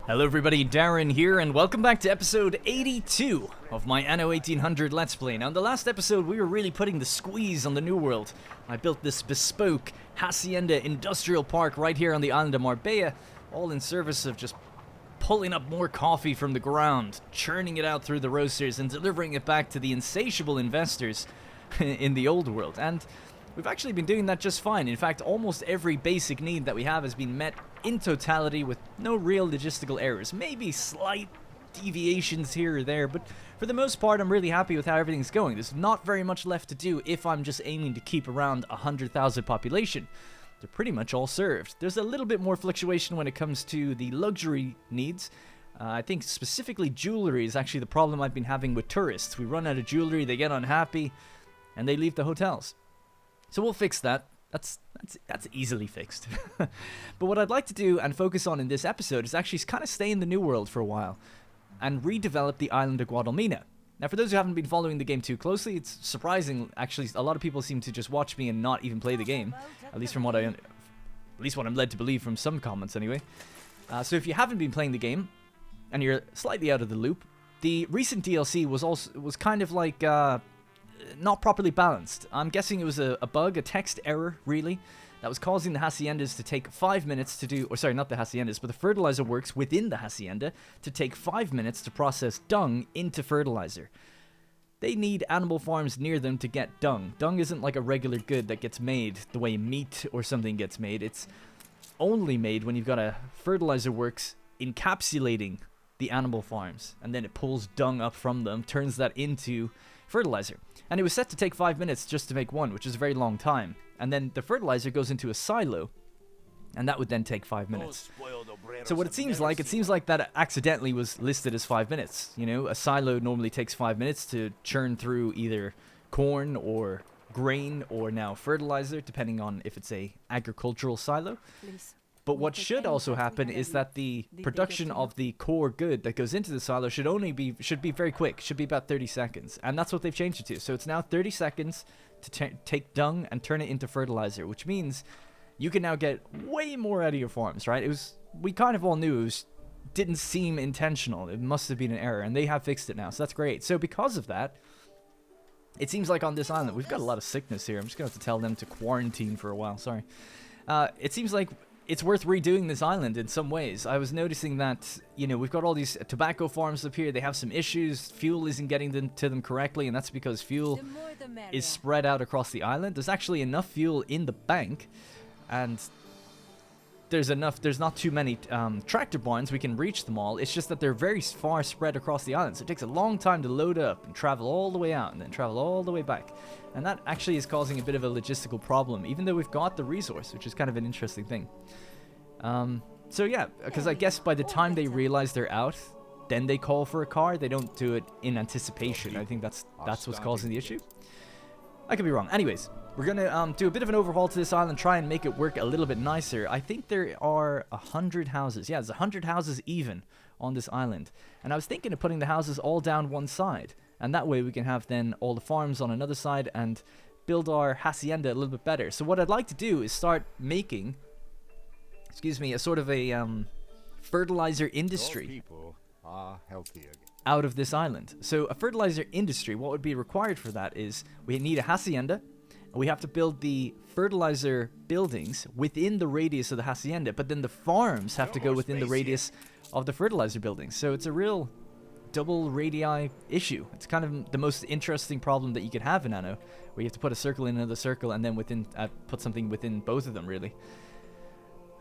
Hello everybody, Darren here, and welcome back to episode 82 of my Anno 1800 Let's Play. Now in the last episode we were really putting the squeeze on the New World. I built this bespoke Hacienda industrial park right here on the island of Marbella, all in service of just pulling up more coffee from the ground, churning it out through the roasters and delivering it back to the insatiable investors in the old world. And we've actually been doing that just fine. In fact, almost every basic need that we have has been met in totality with no real logistical errors. Maybe slight deviations here or there, but for the most part I'm really happy with how everything's going. There's not very much left to do if I'm just aiming to keep around 100,000 population. They're pretty much all served. There's a little bit more fluctuation when it comes to the luxury needs. I think specifically jewelry is actually the problem I've been having with tourists. We run out of jewelry, they get unhappy, and they leave the hotels. So we'll fix that. That's easily fixed. But what I'd like to do and focus on in this episode is actually kind of stay in the New World for a while and redevelop the island of Guadalmina. Now, for those who haven't been following the game too closely, it's surprising. Actually, a lot of people seem to just watch me and not even play the game. At least what I'm led to believe from some comments, anyway. So if you haven't been playing the game and you're slightly out of the loop, the recent DLC was kind of like not properly balanced. I'm guessing it was a bug, a text error, really, that was causing the haciendas to take 5 minutes to do, or sorry, not the haciendas, but the fertilizer works within the hacienda to take 5 minutes to process dung into fertilizer. They need animal farms near them to get dung. Dung isn't like a regular good that gets made the way meat or something gets made. It's only made when you've got a fertilizer works encapsulating the animal farms, and then it pulls dung up from them, turns that into fertilizer. And it was set to take 5 minutes just to make one, which is a very long time. And then the fertilizer goes into a silo, and that would then take 5 minutes. So what it seems like that accidentally was listed as 5 minutes. You know, a silo normally takes 5 minutes to churn through either corn or grain or now fertilizer, depending on if it's a agricultural silo. Please. But what should also happen is that the production of the core good that goes into the silo should be very quick, should be about 30 seconds. And that's what they've changed it to. So it's now 30 seconds to take dung and turn it into fertilizer, which means you can now get way more out of your farms, right? We kind of all knew didn't seem intentional. It must have been an error, and they have fixed it now, so that's great. So because of that, it seems like on this island, we've got a lot of sickness here. I'm just going to have to tell them to quarantine for a while, sorry. It seems like it's worth redoing this island in some ways. I was noticing that, you know, we've got all these tobacco farms up here. They have some issues. Fuel isn't getting to them correctly, and that's because fuel is spread out across the island. There's actually enough fuel in the bank, and there's not too many tractor barns. We can reach them all. It's just that they're very far spread across the island, so it takes a long time to load up and travel all the way out and then travel all the way back. And that actually is causing a bit of a logistical problem, even though we've got the resource, which is kind of an interesting thing. So yeah, because I guess by the time they realize they're out, then they call for a car. They don't do it in anticipation. I think that's what's causing the issue. I could be wrong. Anyways, we're going to do a bit of an overhaul to this island, try and make it work a little bit nicer. I think there are 100 houses. Yeah, there's 100 houses even on this island. And I was thinking of putting the houses all down one side. And that way we can have then all the farms on another side and build our hacienda a little bit better. So what I'd like to do is start making, a sort of a fertilizer industry out of this island. So a fertilizer industry, what would be required for that is we need a hacienda. We have to build the fertilizer buildings within the radius of the hacienda, but then the farms have to go within the radius of the fertilizer buildings. So it's a real double radii issue. It's kind of the most interesting problem that you could have in Anno, where you have to put a circle in another circle and then put something within both of them, really.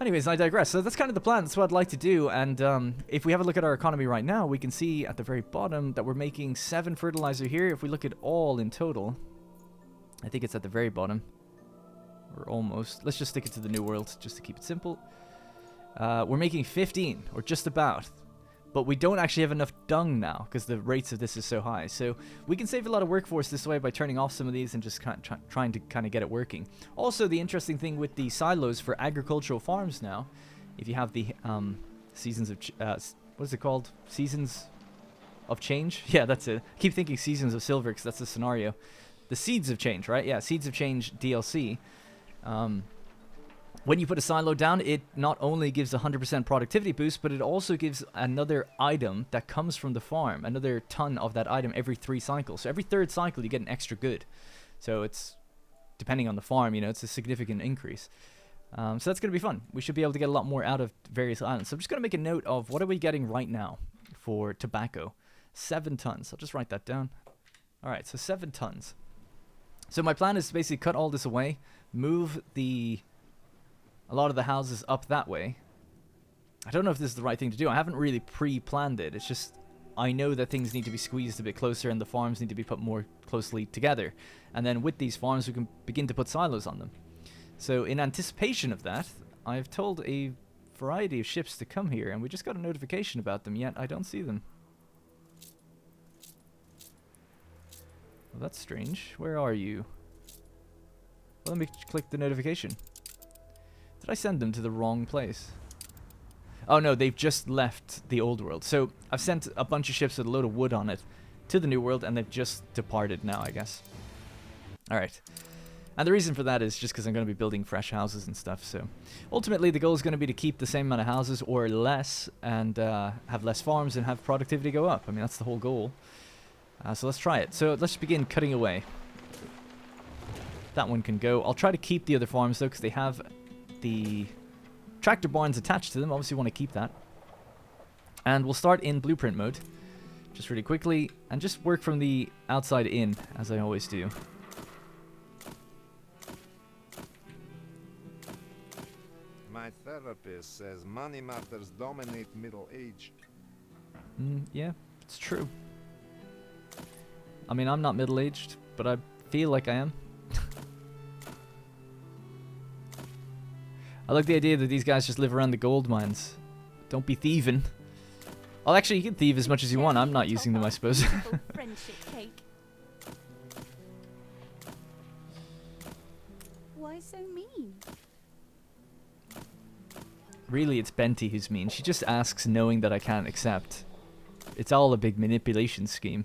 Anyways, I digress. So that's kind of the plan. That's what I'd like to do. And if we have a look at our economy right now, we can see at the very bottom that we're making 7 fertilizer here. If we look at all in total, I think it's at the very bottom. Or almost. Let's just stick it to the New World, just to keep it simple. We're making 15, or just about. But we don't actually have enough dung now, because the rates of this is so high. So we can save a lot of workforce this way by turning off some of these and just trying to kind of get it working. Also, the interesting thing with the silos for agricultural farms now, if you have the seasons of... what is it called? Seasons of Change? Yeah, that's it. I keep thinking Seasons of Silver, because that's the scenario. The Seeds of Change, right? Yeah, Seeds of Change DLC. when you put a silo down, it not only gives a 100% productivity boost, but it also gives another item that comes from the farm, another ton of that item every 3 cycles. So every 3rd cycle, you get an extra good. So it's, depending on the farm, you know, it's a significant increase. So that's going to be fun. We should be able to get a lot more out of various islands. So I'm just going to make a note of what are we getting right now for tobacco. 7 tons. I'll just write that down. All right, so 7 tons. So my plan is to basically cut all this away, move a lot of the houses up that way. I don't know if this is the right thing to do. I haven't really pre-planned it. It's just I know that things need to be squeezed a bit closer and the farms need to be put more closely together. And then with these farms, we can begin to put silos on them. So in anticipation of that, I've told a variety of ships to come here, and we just got a notification about them, yet I don't see them. Well, that's strange. Where are you? Well, let me click the notification. Did I send them to the wrong place? Oh no, they've just left the old world. So I've sent a bunch of ships with a load of wood on it to the new world, and they've just departed now, I guess. Alright. And the reason for that is just because I'm going to be building fresh houses and stuff. So ultimately, the goal is going to be to keep the same amount of houses or less, and have less farms and have productivity go up. I mean, that's the whole goal. So let's try it. So let's begin cutting away. That one can go. I'll try to keep the other farms, though, because they have the tractor barns attached to them. Obviously, want to keep that. And we'll start in blueprint mode, just really quickly, and just work from the outside in, as I always do. My therapist says money matters dominate middle age. Yeah, it's true. I mean, I'm not middle-aged, but I feel like I am. I like the idea that these guys just live around the gold mines. Don't be thieving. Well, actually, you can thieve as much as you want. I'm not using them, I suppose. Why so mean? Really, it's Benty who's mean. She just asks knowing that I can't accept. It's all a big manipulation scheme.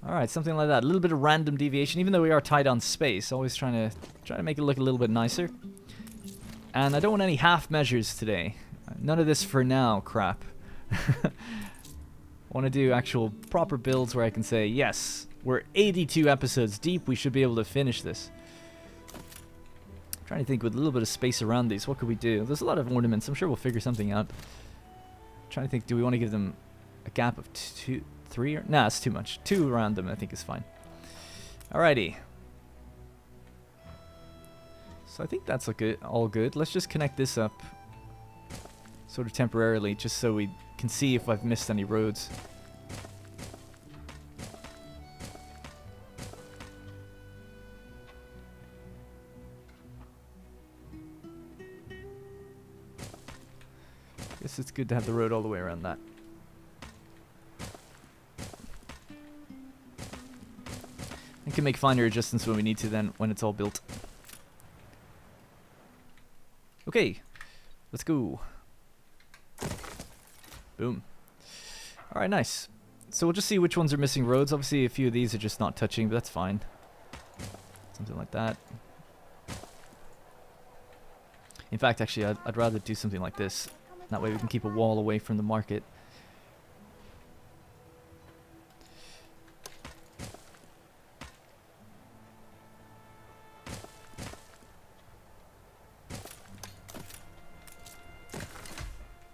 Alright, something like that. A little bit of random deviation, even though we are tight on space. Always trying to make it look a little bit nicer. And I don't want any half measures today. None of this for now crap. I want to do actual proper builds where I can say, yes, we're 82 episodes deep, we should be able to finish this. Trying to think with a little bit of space around these, what could we do? There's a lot of ornaments, I'm sure we'll figure something out. Trying to think, do we want to give them a gap of 2, 3? Nah, it's too much. 2 around them I think is fine. Alrighty. So I think that's all good. Let's just connect this up sort of temporarily, just so we can see if I've missed any roads. Guess it's good to have the road all the way around that. We can make finer adjustments when we need to then, when it's all built. Okay, let's go. Boom. Alright, nice. So we'll just see which ones are missing roads. Obviously a few of these are just not touching, but that's fine. Something like that. In fact, actually, I'd rather do something like this. That way we can keep a wall away from the market.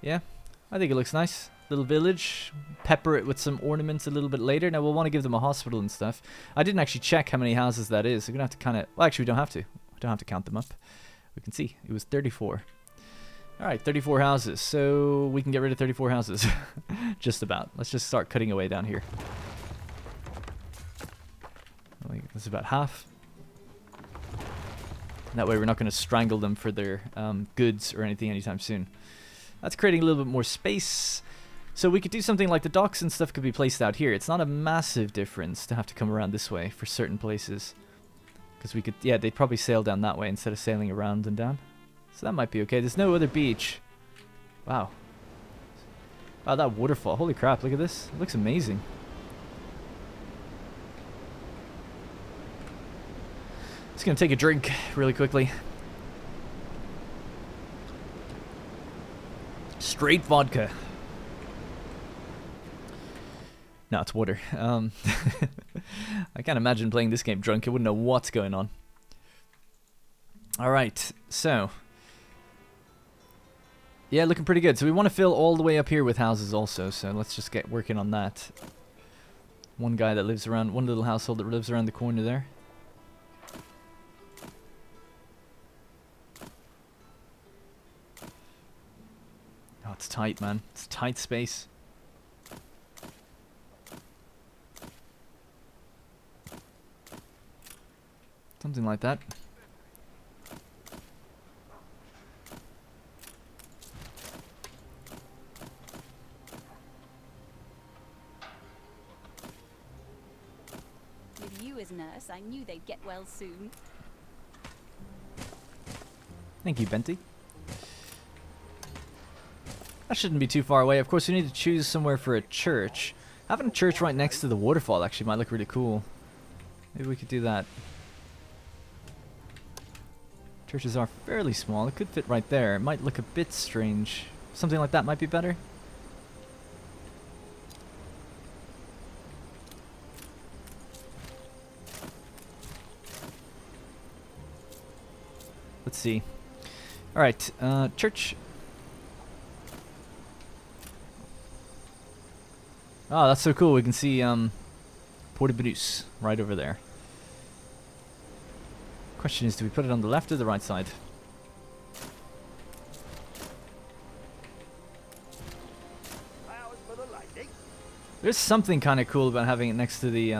Yeah, I think it looks nice. Little village. Pepper it with some ornaments a little bit later. Now we'll want to give them a hospital and stuff. I didn't actually check how many houses that is. We're going to have to kind of... Well, actually, we don't have to. We don't have to count them up. We can see. It was 34. Alright, 34 houses. So we can get rid of 34 houses. Just about. Let's just start cutting away down here. That's about half. That way we're not going to strangle them for their goods or anything anytime soon. That's creating a little bit more space. So we could do something like the docks and stuff could be placed out here. It's not a massive difference to have to come around this way for certain places. Because we could, yeah, they'd probably sail down that way instead of sailing around and down. So that might be okay. There's no other beach. Wow. Wow, that waterfall. Holy crap, look at this. It looks amazing. Just gonna take a drink really quickly. Straight vodka. No, it's water. I can't imagine playing this game drunk. I wouldn't know what's going on. Alright, so. Yeah, looking pretty good. So we want to fill all the way up here with houses also. So let's just get working on that. One guy that lives around, one little household that lives around the corner there. Oh, it's tight, man. It's tight space. Something like that. With you as nurse, I knew they'd get well soon. Thank you, Benty. That shouldn't be too far away. Of course, we need to choose somewhere for a church. Having a church right next to the waterfall actually might look really cool. Maybe we could do that. Churches are fairly small. It could fit right there. It might look a bit strange. Something like that might be better. Let's see. Alright, church. Oh, that's so cool. We can see Port Bruce right over there. Question is, do we put it on the left or the right side? There's something kind of cool about having it next to the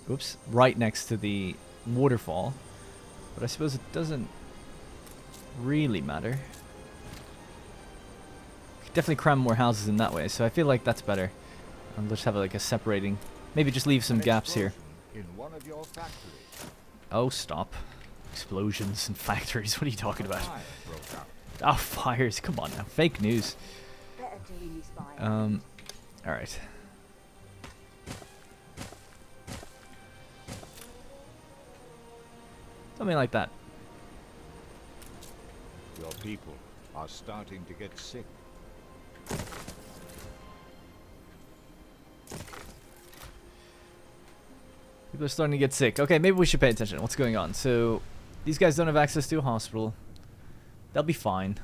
oops, right next to the waterfall, but I suppose it doesn't really matter. Could definitely cram more houses in that way, so I feel like that's better. And let's have like a separating. Maybe just leave some gaps here. In one of your factories. Oh, stop. Explosions and factories. What are you talking about? Fire broke out. Oh, fires. Come on now. Fake news. Better doing this by Alright. Something like that. Your people are starting to get sick. People are starting to get sick. Okay, maybe we should pay attention. What's going on? So, these guys don't have access to a hospital. They'll be fine.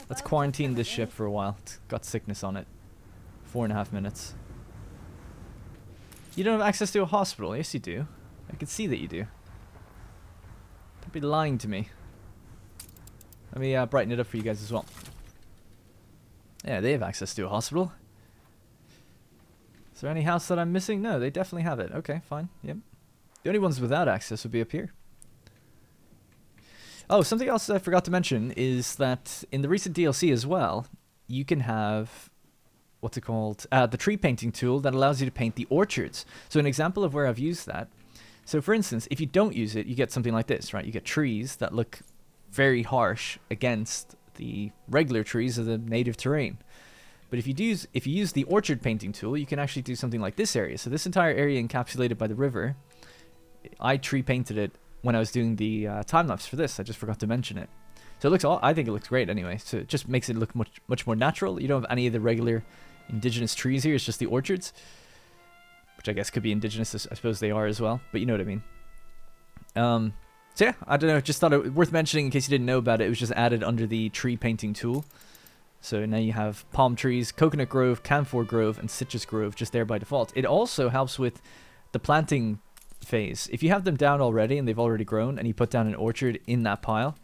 Let's quarantine this ship for a while. It's got sickness on it. 4.5 minutes. You don't have access to a hospital? Yes, you do. I can see that you do. Don't be lying to me. Let me brighten it up for you guys as well. Yeah, they have access to a hospital. Is there any house that I'm missing? No, they definitely have it. Okay, fine. Yep. The only ones without access would be up here. Oh, something else I forgot to mention is that in the recent DLC as well, you can have, what's it called? The tree painting tool that allows you to paint the orchards. So an example of where I've used that. So for instance, if you don't use it, you get something like this, right? You get trees that look very harsh against the regular trees of the native terrain. But if you use the orchard painting tool, you can actually do something like this area. So this entire area encapsulated by the river, I tree painted it when I was doing the time lapse for this. I just forgot to mention it. So it looks I think it looks great anyway. So it just makes it look much more natural. You don't have any of the regular indigenous trees here. It's just the orchards, which I guess could be indigenous. I suppose they are as well. But you know what I mean. So yeah, I don't know. Just thought it worth mentioning in case you didn't know about it. It was just added under the tree painting tool. So now you have palm trees, coconut grove, camphor grove, and citrus grove just there by default. It also helps with the planting phase. If you have them down already and they've already grown and you put down an orchard in that pile,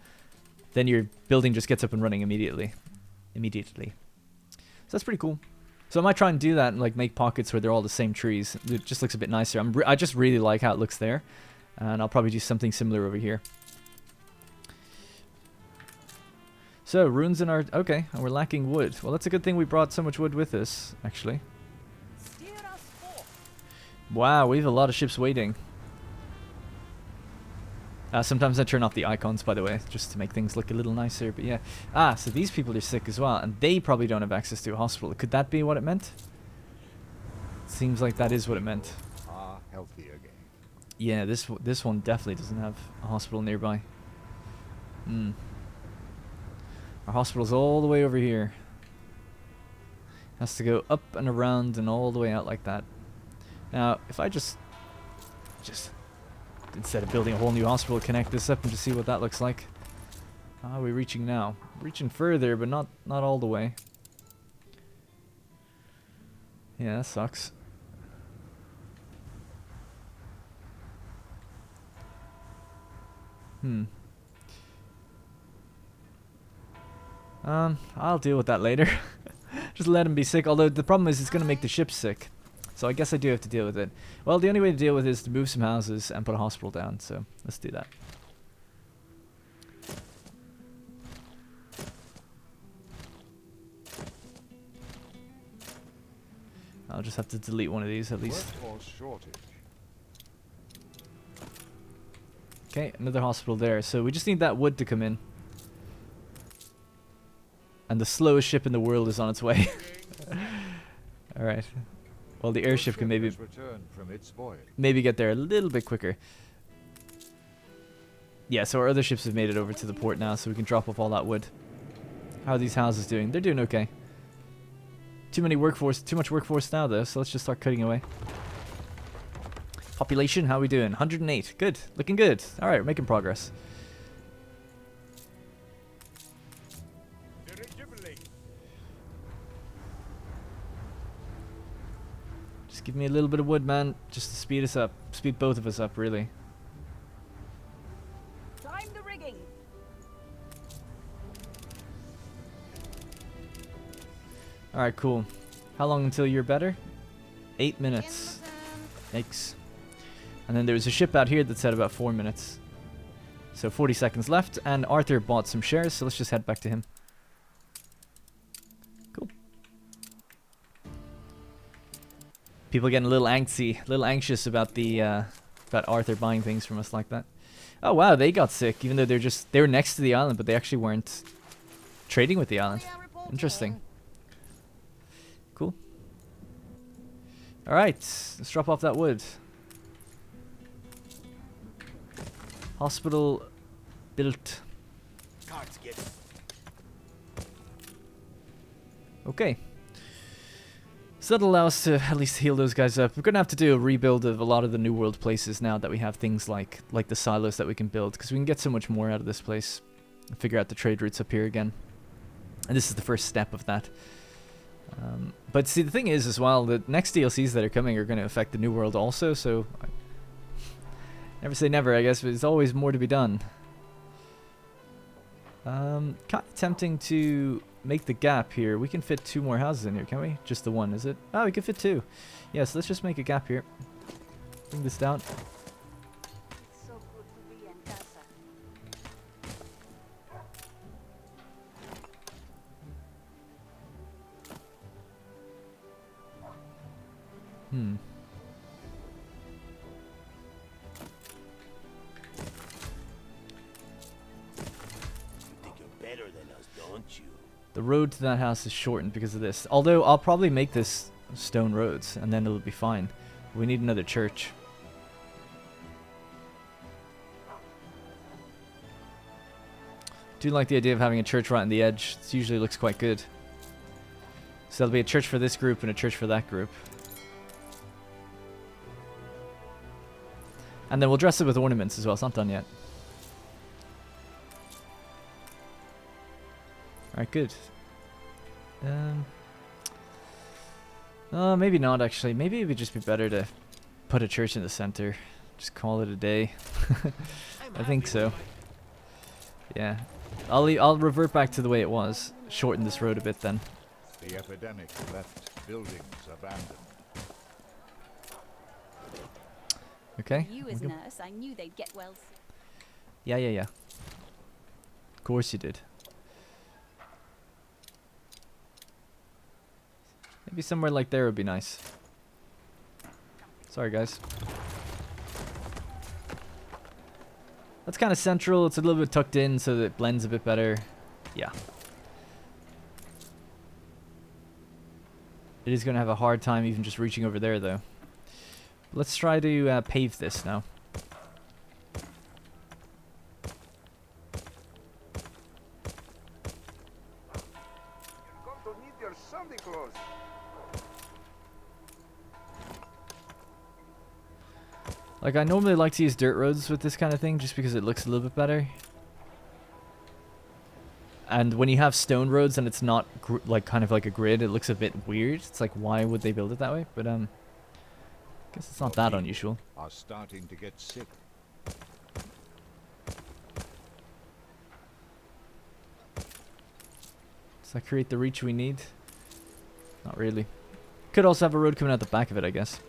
then your building just gets up and running immediately. So that's pretty cool. So I might try and do that and like make pockets where they're all the same trees. It just looks a bit nicer. I just really like how it looks there. And I'll probably do something similar over here. So, runes in our... Okay, and we're lacking wood. Well, that's a good thing we brought so much wood with us, actually. Wow, we have a lot of ships waiting. Sometimes I turn off the icons, by the way, just to make things look a little nicer, but yeah. So these people are sick as well, and they probably don't have access to a hospital. Could that be what it meant? Seems like that is what it meant. Healthy again. Yeah, this one definitely doesn't have a hospital nearby. Hmm. Our hospital's all the way over here. Has to go up and around and all the way out like that. Now, if I just instead of building a whole new hospital, connect this up and just see what that looks like. How are we reaching now? Reaching further, but not all the way. Yeah, that sucks. I'll deal with that later. Just let him be sick. Although the problem is it's going to make the ship sick. So I guess I do have to deal with it. Well, the only way to deal with it is to move some houses and put a hospital down. So let's do that. I'll just have to delete one of these at least. Okay, another hospital there. So we just need that wood to come in. And the slowest ship in the world is on its way. Alright. Well, the airship can maybe get there a little bit quicker. Yeah, so our other ships have made it over to the port now, so we can drop off all that wood. How are these houses doing? They're doing okay. Too much workforce now though, so let's just start cutting away. Population, how are we doing? 108. Good. Looking good. Alright, we're making progress. Just give me a little bit of wood, man. Just to speed us up. Speed both of us up, really. Climb the rigging. Alright, cool. How long until you're better? 8 minutes. Yikes. And then there was a ship out here that said about 4 minutes. So 40 seconds left, and Arthur bought some shares, so let's just head back to him. Cool. People getting a little antsy, a little anxious about the about Arthur buying things from us like that. Oh wow, they got sick, even though they were next to the island, but they actually weren't trading with the island. Interesting. Cool. Alright, let's drop off that wood. Hospital built. Okay. So that'll allow us to at least heal those guys up. We're going to have to do a rebuild of a lot of the New World places now that we have things like the silos that we can build, because we can get so much more out of this place. And figure out the trade routes up here again. And this is the first step of that. But see, the thing is as well, the next DLCs that are coming are going to affect the New World also, so never say never, I guess, but there's always more to be done. Kind of tempting to make the gap here. We can fit 2 more houses in here, can we? Just the one, is it? Oh, we can fit 2. Yes, let's just make a gap here. Bring this down. So good to be in casa. The road to that house is shortened because of this. Although, I'll probably make this stone roads, and then it'll be fine. We need another church. Do like the idea of having a church right on the edge. It usually looks quite good. So there'll be a church for this group and a church for that group. And then we'll dress it with ornaments as well. It's not done yet. Alright, good. Maybe not actually. Maybe it would just be better to put a church in the center. Just call it a day. I think so. Yeah. I'll revert back to the way it was. Shorten this road a bit then. The epidemic left buildings abandoned. Okay. You as nurse, I knew they'd get well soon. Yeah. Of course you did. Maybe somewhere like there would be nice. Sorry, guys. That's kind of central. It's a little bit tucked in so that it blends a bit better. Yeah. It is going to have a hard time even just reaching over there, though. Let's try to pave this now. There's something close. Like, I normally like to use dirt roads with this kind of thing just because it looks a little bit better. And when you have stone roads and it's not like kind of like a grid, it looks a bit weird. It's like, why would they build it that way? But I guess it's not that unusual. Are starting to get sick. Does that create the reach we need? Not really. Could also have a road coming out the back of it, I guess.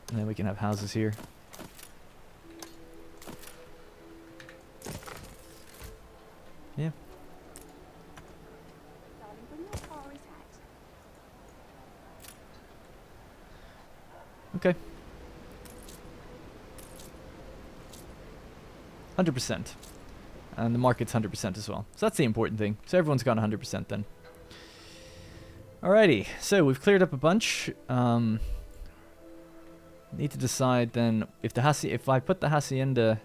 And then we can have houses here. Yeah. Darling, bring your Tory's hat. Okay. 100%. And the market's 100% as well. So that's the important thing. So everyone's gone 100% then. Alrighty. So we've cleared up a bunch. Need to decide then if if I put the hacienda...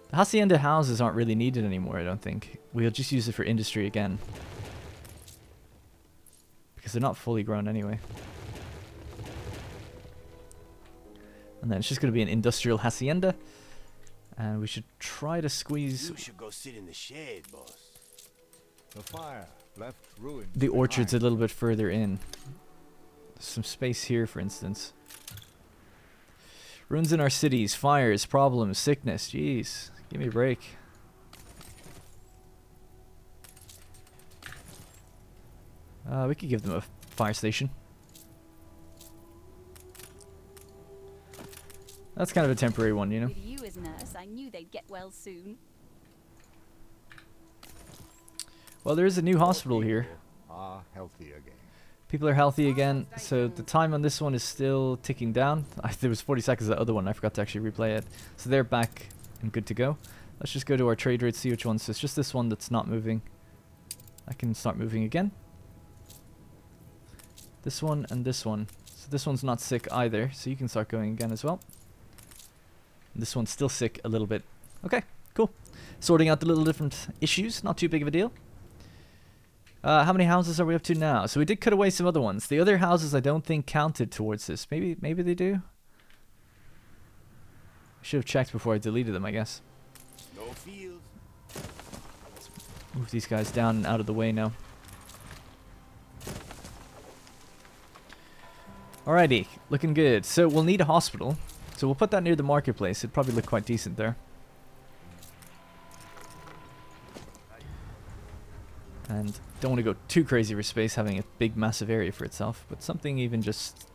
The hacienda houses aren't really needed anymore, I don't think. We'll just use it for industry again. Because they're not fully grown anyway. And then it's just going to be an industrial hacienda. And we should try to squeeze... You should go sit in the shade, boss. The fire left ruins. The orchards a behind. little bit further in. There's some space here, for instance. Ruins in our cities, fires, problems, sickness. Jeez, give me a break. We could give them a fire station. That's kind of a temporary one, you know. With you as nurse, I knew they'd get well soon. Well, there is a new hospital here. Are healthy again. People are healthy again, so the time on this one is still ticking down. There was 40 seconds of the other one, I forgot to actually replay it. So they're back and good to go. Let's just go to our trade rate, see which ones. So it's just this one that's not moving. I can start moving again. This one and this one. So this one's not sick either, so you can start going again as well. This one's still sick a little bit. Okay, cool. Sorting out the little different issues, not too big of a deal. How many houses are we up to now? So we did cut away some other ones. The other houses I don't think counted towards this. Maybe they do? I should have checked before I deleted them, I guess. No fields. Move these guys down and out of the way now. Alrighty, looking good. So we'll need a hospital. So we'll put that near the marketplace. It'd probably look quite decent there. And don't want to go too crazy for space, having a big massive area for itself, but something even just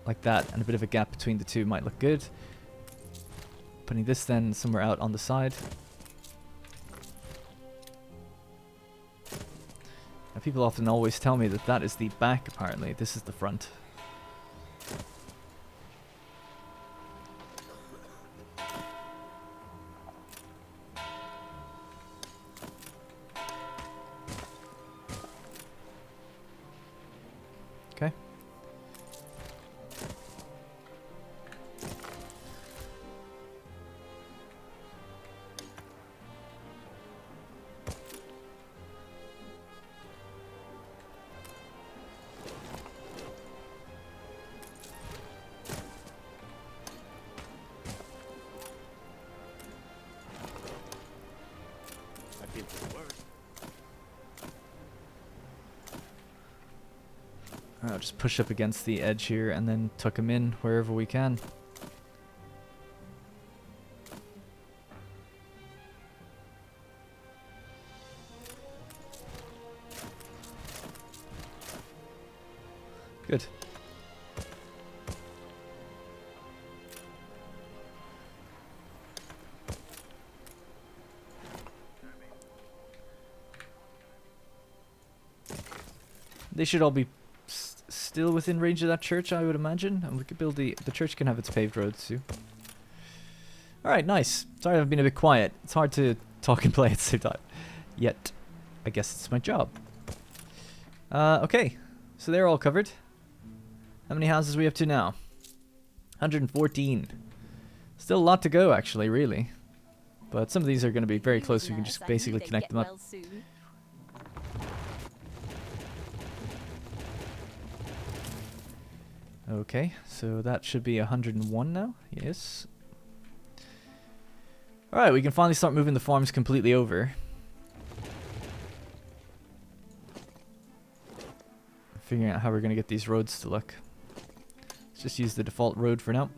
like that, and a bit of a gap between the two might look good. Putting this then somewhere out on the side. Now, people often always tell me that that is the back, apparently. This is the front. Okay. I've been through the worst. I'll just push up against the edge here and then tuck him in wherever we can. Good. They should all be still within range of that church, I would imagine. And we could build the church can have its paved roads too. Alright, nice. Sorry I've been a bit quiet. It's hard to talk and play at the same time. Yet, I guess it's my job. Okay, so they're all covered. How many houses are we up to now? 114. Still a lot to go, actually, really. But some of these are going to be very close. We can just basically connect them up. Okay, so that should be 101 now. Yes. Alright, we can finally start moving the farms completely over. Figuring out how we're going to get these roads to look. Let's just use the default road for now.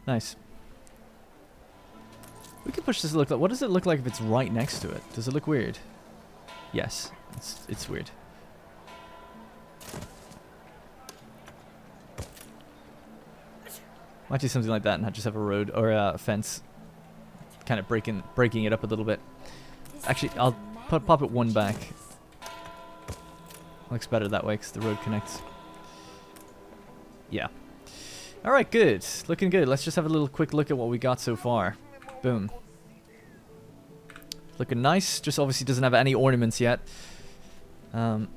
Nice. We can push this to look like... What does it look like if it's right next to it? Does it look weird? Yes, it's weird. Might do something like that and not just have a road or a fence, kind of breaking it up a little bit. Actually, I'll pop it one back. Looks better that way because the road connects. Yeah. All right, good. Looking good. Let's just have a little quick look at what we got so far. Boom. Looking nice. Just obviously doesn't have any ornaments yet. And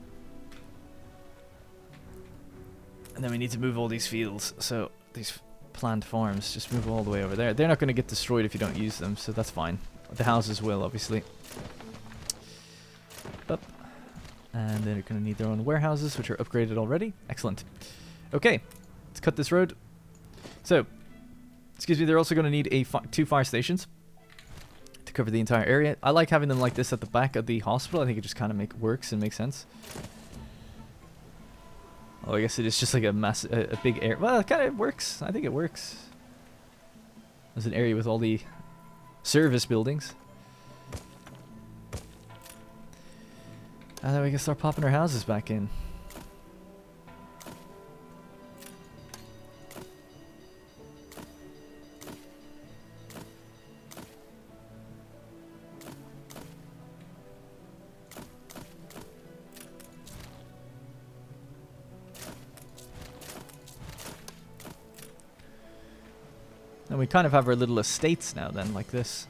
then we need to move all these fields. So these planned farms, just move all the way over there. They're not going to get destroyed if you don't use them, so that's fine. The houses will, obviously. Up. And they're going to need their own warehouses, which are upgraded already. Excellent. Okay, let's cut this road. So, excuse me, they're also going to need two fire stations to cover the entire area. I like having them like this at the back of the hospital. I think it just kind of works and makes sense. Oh, I guess it is just like a big area. Well, it kind of works. I think it works. There's an area with all the service buildings. And then we can start popping our houses back in. And we kind of have our little estates now then, like this.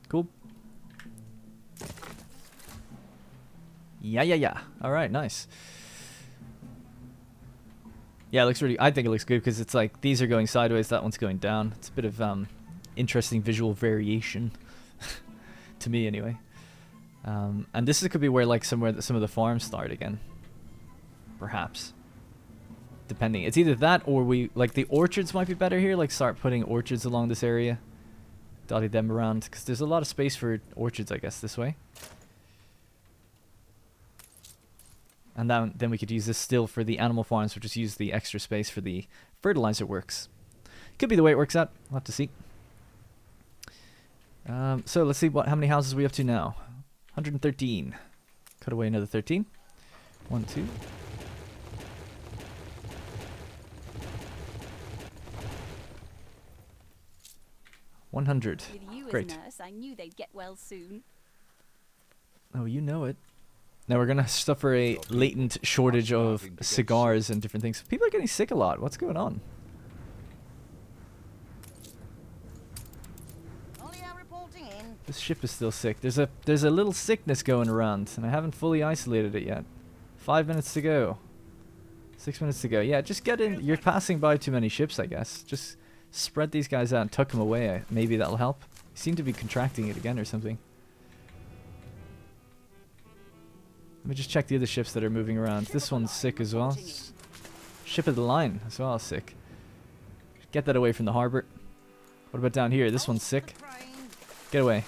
Cool. Yeah. Alright, nice. Yeah, it looks really... I think it looks good because it's like, these are going sideways, that one's going down. It's a bit of interesting visual variation. To me, anyway. And this could be where, like, somewhere that some of the farms start again. Perhaps. Depending. It's either that or like the orchards might be better here, like start putting orchards along this area, dotting them around, because there's a lot of space for orchards, I guess, this way. And then we could use this still for the animal farms, or just use the extra space for the fertilizer works. Could be the way it works out. We'll have to see. So let's see how many houses are we up to now. 113. Cut away another 13. 1, 2. 100. With you Great. as nurse, I knew they'd get well soon. Oh, you know it. Now we're gonna suffer a latent shortage of cigars and different things. People are getting sick a lot. What's going on? Reporting in. This ship is still sick. There's a little sickness going around, and I haven't fully isolated it yet. 5 minutes to go. 6 minutes to go. Yeah, just get in. You're passing by too many ships, I guess. Just spread these guys out and tuck them away. Maybe that'll help. You seem to be contracting it again or something. Let me just check the other ships that are moving around. This one's sick as well. Ship of the line as well is sick. Get that away from the harbor. What about down here? This one's sick. Get away.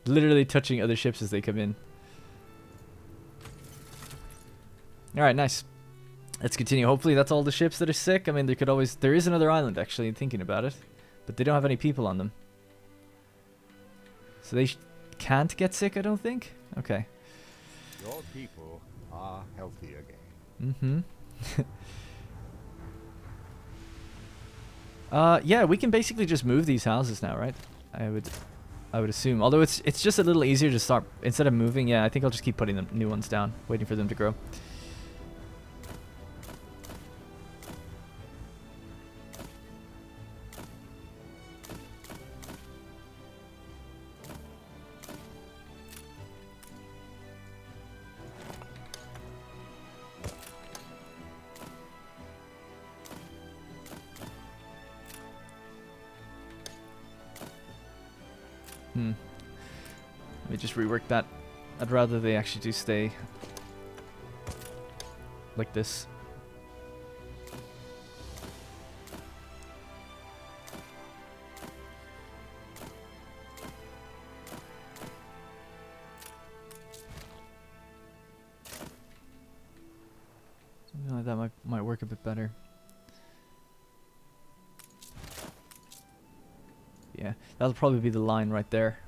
Literally touching other ships as they come in. Alright, nice. Let's continue. Hopefully that's all the ships that are sick. I mean, there is another island, actually, thinking about it. But they don't have any people on them. So they can't get sick, I don't think? Okay. Your people are healthy again. Mm-hmm. Yeah, we can basically just move these houses now, right? I would assume. Although it's just a little easier to start, instead of moving, yeah, I think I'll just keep putting the new ones down, waiting for them to grow. me just rework that. I'd rather they actually do stay like this. Something like that might work a bit better. Yeah, that'll probably be the line right there.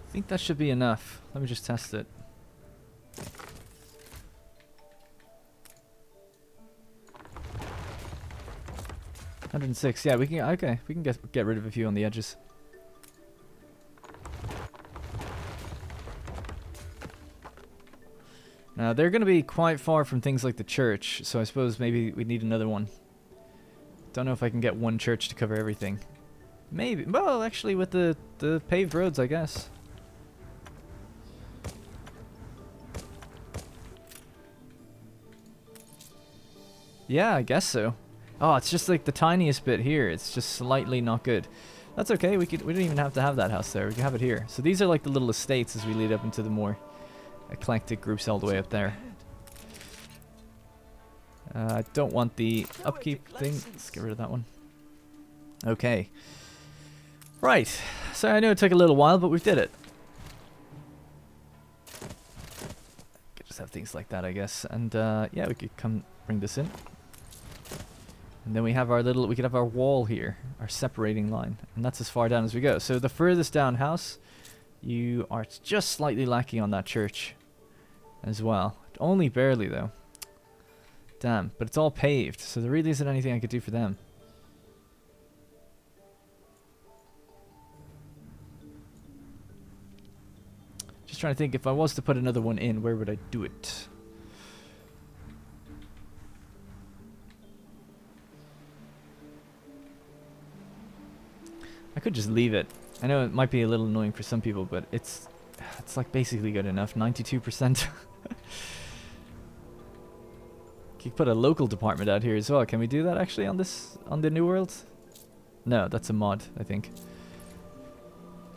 I think that should be enough. Let me just test it. $106. Yeah, we can. Okay, we can get rid of a few on the edges. Now they're going to be quite far from things like the church, so I suppose maybe we need another one. Don't know if I can get one church to cover everything. Maybe. Well, actually, with the paved roads, I guess. Yeah, I guess so. Oh, it's just like the tiniest bit here. It's just slightly not good. That's okay. We don't even have to have that house there. We can have it here. So these are like the little estates as we lead up into the more eclectic groups all the way up there. I don't want the upkeep thing. Let's get rid of that one. Okay. Right. So I know it took a little while, but we did it. Could just have things like that, I guess. And yeah, we could come bring this in. And then we have our little, we could have our wall here, our separating line. And that's as far down as we go. So the furthest down house, you are just slightly lacking on that church as well. Only barely though. Damn, but it's all paved. So there really isn't anything I could do for them. Just trying to think, if I was to put another one in, where would I do it? I could just leave it. I know it might be a little annoying for some people, but it's like basically good enough. 92%. You could put a local department out here as well. Can we do that actually on the new world? No, that's a mod, I think.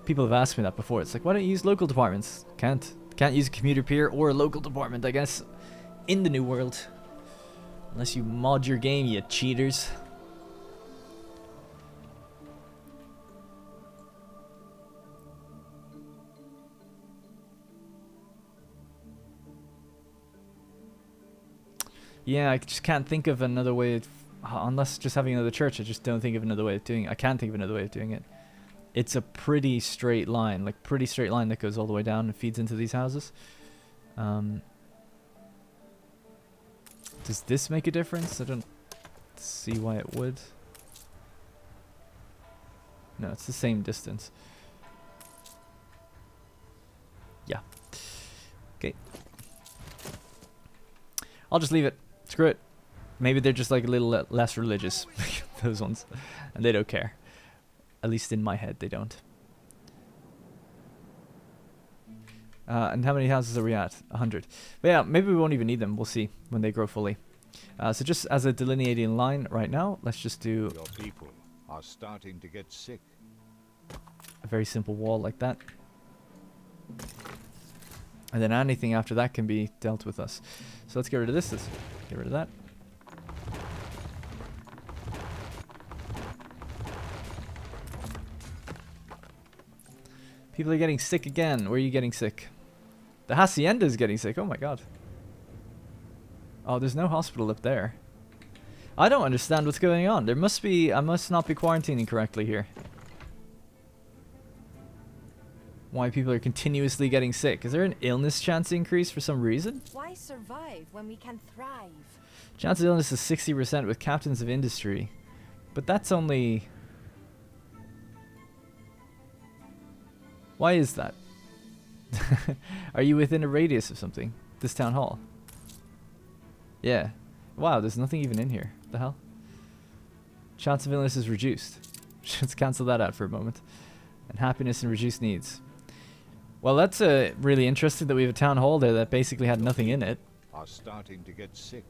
People have asked me that before. It's like, why don't you use local departments? Can't use a commuter peer or a local department, I guess, in the new world. Unless you mod your game, you cheaters. Yeah, I just can't think of another way of, unless just having another church, I just don't think of another way of doing it. I can't think of another way of doing it. It's a pretty straight line, like pretty straight line that goes all the way down and feeds into these houses. Does this make a difference? I don't see why it would. No, it's the same distance. Yeah. Okay. I'll just leave it. Screw it. Maybe they're just like a little less religious, those ones, and they don't care. At least in my head, they don't. And how many houses are we at? 100. But yeah, maybe we won't even need them. We'll see when they grow fully. So just as a delineating line right now, let's just do Your people are starting to get sick. a very simple wall like that. And then anything after that can be dealt with us. So let's get rid of this. Let's get rid of that. People are getting sick again. Where are you getting sick? The hacienda is getting sick. Oh my god. Oh, there's no hospital up there. I don't understand what's going on. There must be... I must not be quarantining correctly here. Why people are continuously getting sick. Is there an illness chance increase for some reason? Why survive when we can thrive? Chance of illness is 60% with captains of industry. But that's only... Why is that? Are you within a radius of something? This town hall? Yeah. Wow, there's nothing even in here. What the hell? Chance of illness is reduced. Let's cancel that out for a moment. And happiness and reduced needs. Well, that's really interesting that we have a town hall there that basically had nothing in it. Are starting to get sick.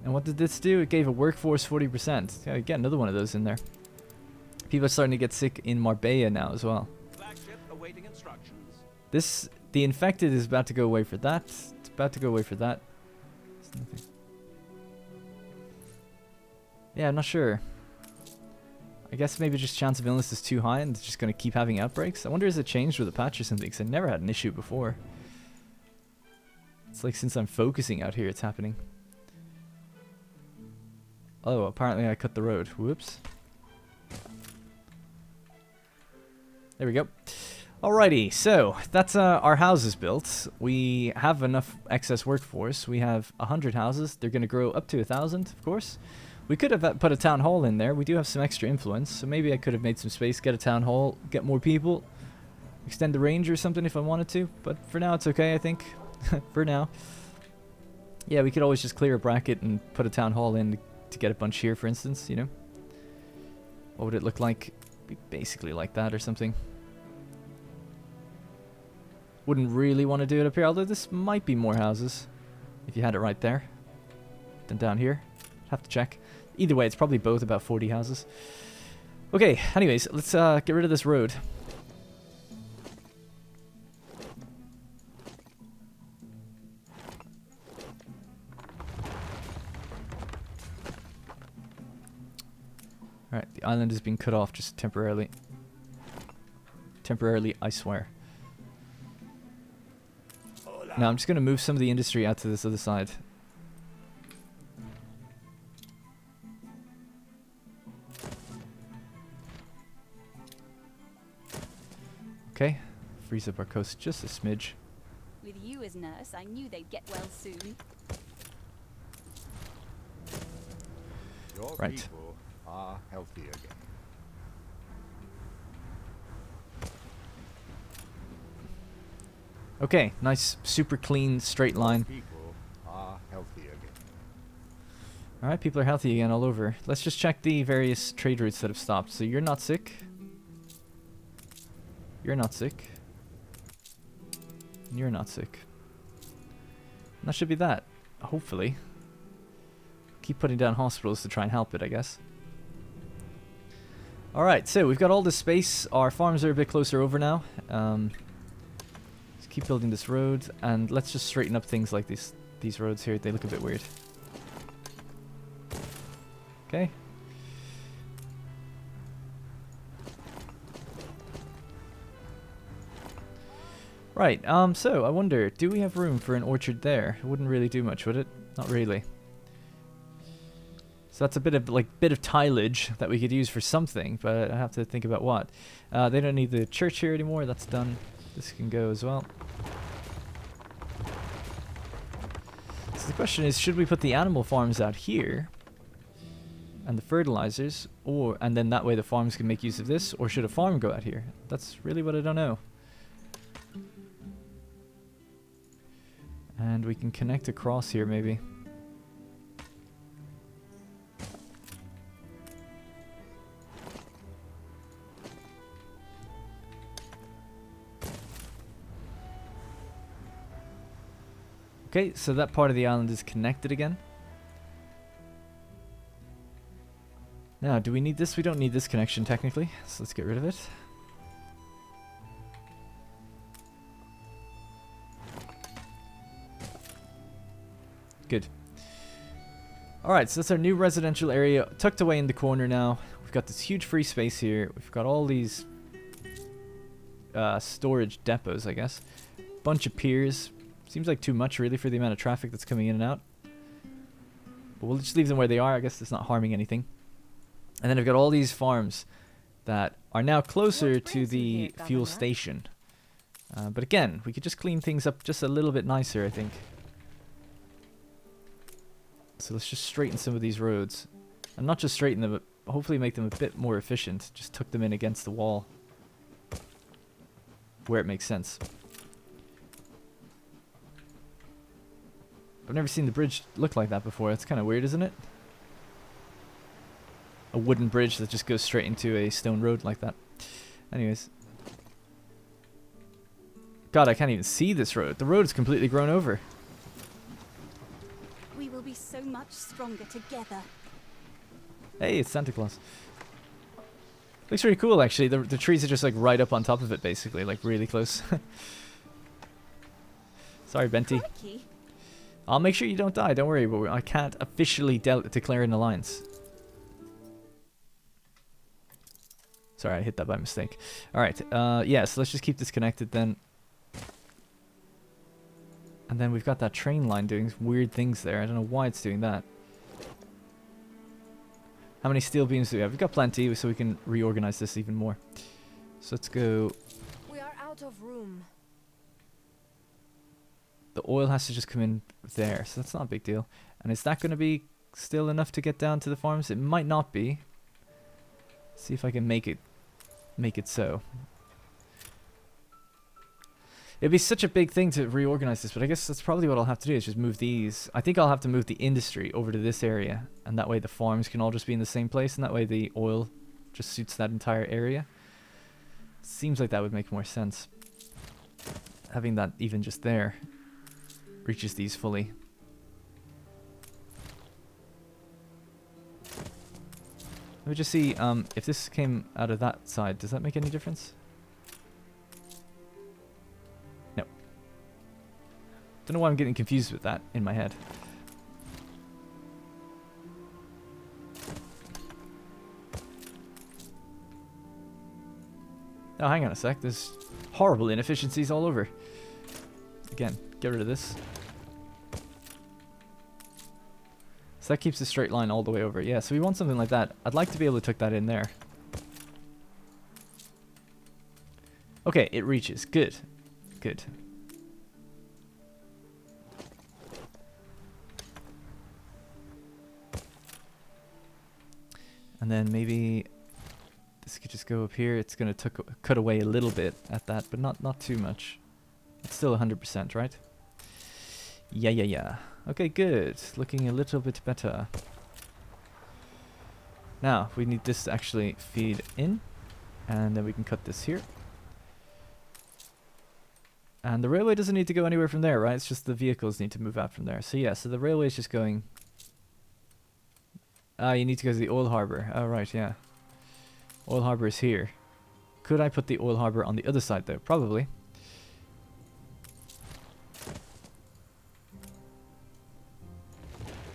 And what did this do? It gave a workforce 40%. Yeah, get another one of those in there. People are starting to get sick in Marbella now as well. Flagship awaiting instructions. The infected is about to go away for that. It's about to go away for that. It's nothing. Yeah, I'm not sure. I guess maybe just chance of illness is too high and it's just going to keep having outbreaks. I wonder has it changed with the patch or something, because I never had an issue before. It's like since I'm focusing out here it's happening. Oh, apparently I cut the road. Whoops. There we go. Alrighty, so that's our houses built. We have enough excess workforce. We have 100 houses. They're going to grow up to 1,000, of course. We could have put a town hall in there. We do have some extra influence, so maybe I could have made some space, get a town hall, get more people, extend the range or something if I wanted to. But for now, it's okay, I think. For now. Yeah, we could always just clear a bracket and put a town hall in to get a bunch here, for instance, you know. What would it look like? Be basically like that or something. Wouldn't really want to do it up here, although this might be more houses if you had it right there than down here. Have to check. Either way, it's probably both about 40 houses. Okay, anyways, let's get rid of this road. Alright, the island is being cut off just temporarily. Temporarily, I swear. Now I'm just going to move some of the industry out to this other side. Okay, freeze up our coast just a smidge. With you as nurse, I knew they'd get well soon. Your Right. people are healthy again. Okay, nice, super clean, straight line. People are healthy again. Alright, people are healthy again all over. Let's just check the various trade routes that have stopped. So you're not sick. You're not sick. And you're not sick. And that should be that. Hopefully. Keep putting down hospitals to try and help it, I guess. Alright, so we've got all this space. Our farms are a bit closer over now. Let's keep building this road. And let's just straighten up things like these roads here. They look a bit weird. Okay. Right, so I wonder, do we have room for an orchard there? It wouldn't really do much, would it? Not really. So that's a bit of tillage that we could use for something, but I have to think about what. They don't need the church here anymore, that's done. This can go as well. So the question is, should we put the animal farms out here? And the fertilizers, and then that way the farms can make use of this, or should a farm go out here? That's really what I don't know. And we can connect across here, maybe. Okay, so that part of the island is connected again. Now, do we need this? We don't need this connection, technically. So let's get rid of it. Good. Alright, so that's our new residential area tucked away in the corner now. We've got this huge free space here. We've got all these storage depots, I guess. Bunch of piers. Seems like too much, really, for the amount of traffic that's coming in and out. But we'll just leave them where they are. I guess it's not harming anything. And then I've got all these farms that are now closer to the fuel station. But again, we could just clean things up just a little bit nicer, I think. So let's just straighten some of these roads. And not just straighten them, but hopefully make them a bit more efficient. Just tuck them in against the wall. Where it makes sense. I've never seen the bridge look like that before. It's kind of weird, isn't it? a wooden bridge that just goes straight into a stone road like that. Anyways. God, I can't even see this road. The road is completely grown over. We will be so much stronger together. Hey, it's Santa Claus. Looks pretty cool, actually. The trees are just like right up on top of it, basically, like really close. Sorry, Benty. Crikey. I'll make sure you don't die. Don't worry, but I can't officially declare an alliance. Sorry, I hit that by mistake. All right. Yeah. So let's just keep this connected then. And then we've got that train line doing weird things there. I don't know why it's doing that. How many steel beams do we have? We've got plenty, so we can reorganize this even more. So let's go. We are out of room. The oil has to just come in there, so that's not a big deal. And is that going to be still enough to get down to the farms? It might not be. See if I can make it so. It'd be such a big thing to reorganize this, but I guess that's probably what I'll have to do is just move these. I think I'll have to move the industry over to this area, and that way the farms can all just be in the same place, and that way the oil just suits that entire area. Seems like that would make more sense. Having that even just there reaches these fully. Let me just see if this came out of that side. Does that make any difference? No. Don't know why I'm getting confused with that in my head. Oh, hang on a sec. There's horrible inefficiencies all over. Again, get rid of this. So that keeps the straight line all the way over. Yeah, so we want something like that. I'd like to be able to tuck that in there. Okay, it reaches. Good. Good. And then maybe this could just go up here. It's going to cut away a little bit at that, but not too much. It's still 100%, right? Yeah. Okay, good. Looking a little bit better. Now, we need this to actually feed in. And then we can cut this here. And the railway doesn't need to go anywhere from there, right? It's just the vehicles need to move out from there. So yeah, so the railway is just going... you need to go to the oil harbor. Oh, right, yeah. Oil harbor is here. Could I put the oil harbor on the other side, though? Probably.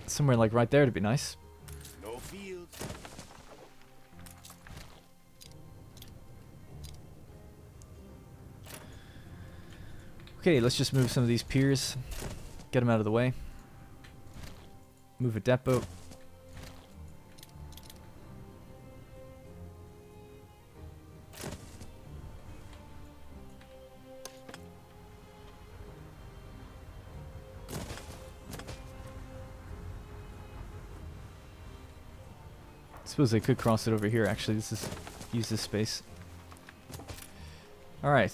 Somewhere like right there to be nice. No fields. Okay, let's just move some of these piers. Get them out of the way. Move a depot. Suppose I could cross it over here actually. Use this space. Alright.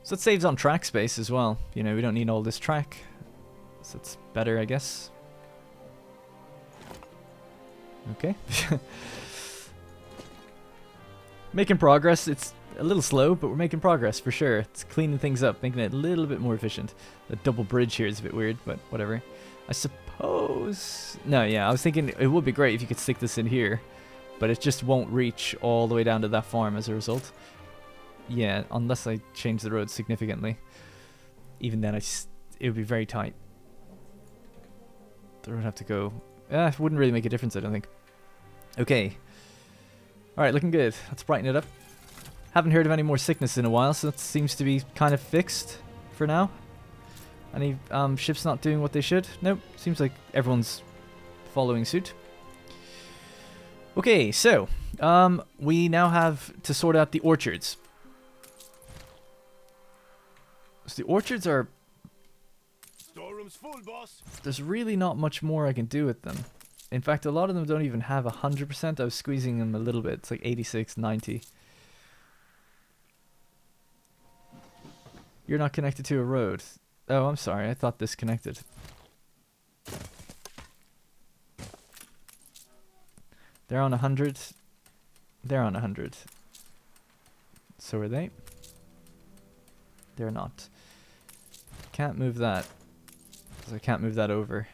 So it saves on track space as well. You know, we don't need all this track. So it's better, I guess. Okay. Making progress. It's a little slow, but we're making progress for sure. It's cleaning things up, making it a little bit more efficient. The double bridge here is a bit weird, but whatever. I suppose... No, yeah, I was thinking it would be great if you could stick this in here, but it just won't reach all the way down to that farm as a result. Yeah, unless I change the road significantly. Even then, it would be very tight. The road would have to go... it wouldn't really make a difference, I don't think. Okay. Alright, looking good. Let's brighten it up. Haven't heard of any more sickness in a while, so that seems to be kind of fixed for now. Any ships not doing what they should? Nope. Seems like everyone's following suit. Okay, so we now have to sort out the orchards. So the orchards are... Storeroom's full, boss. There's really not much more I can do with them. In fact, a lot of them don't even have 100%. I was squeezing them a little bit. It's like 86, 90. You're not connected to a road. Oh, I'm sorry. I thought this connected. They're on 100. They're on 100. So are they? They're not. Can't move that. Because I can't move that over.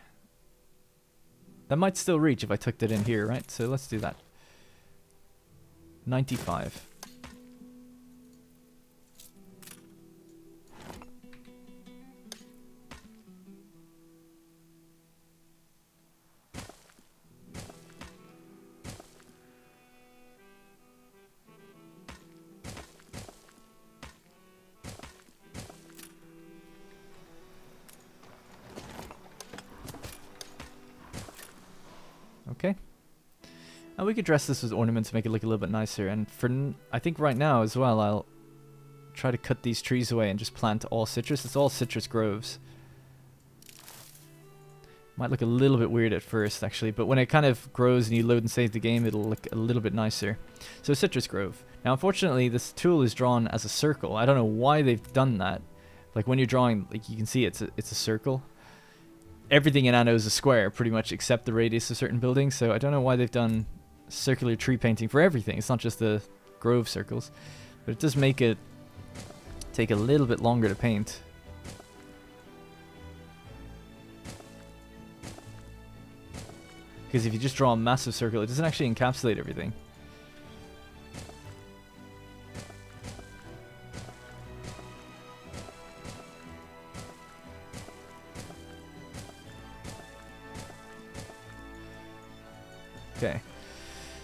That might still reach if I tucked it in here, right? So let's do that. 95. Okay. And we could dress this with ornaments to make it look a little bit nicer. And I think right now as well, I'll try to cut these trees away and just plant all citrus. It's all citrus groves. Might look a little bit weird at first, actually, but when it kind of grows and you load and save the game, it'll look a little bit nicer. So citrus grove. Now, unfortunately, this tool is drawn as a circle. I don't know why they've done that. Like when you're drawing, like you can see, it's a circle. Everything in Anno is a square, pretty much, except the radius of certain buildings. So I don't know why they've done circular tree painting for everything. It's not just the grove circles, but it does make it take a little bit longer to paint. Because if you just draw a massive circle, it doesn't actually encapsulate everything. Okay,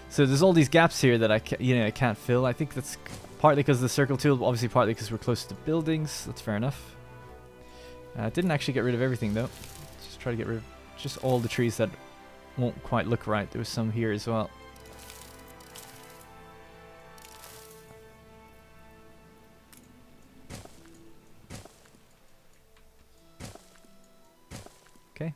so there's all these gaps here that I can't fill. I think that's partly because of the circle tool, but obviously partly because we're close to buildings. That's fair enough. Didn't actually get rid of everything though. Just try to get rid of just all the trees that won't quite look right. There was some here as well. Okay.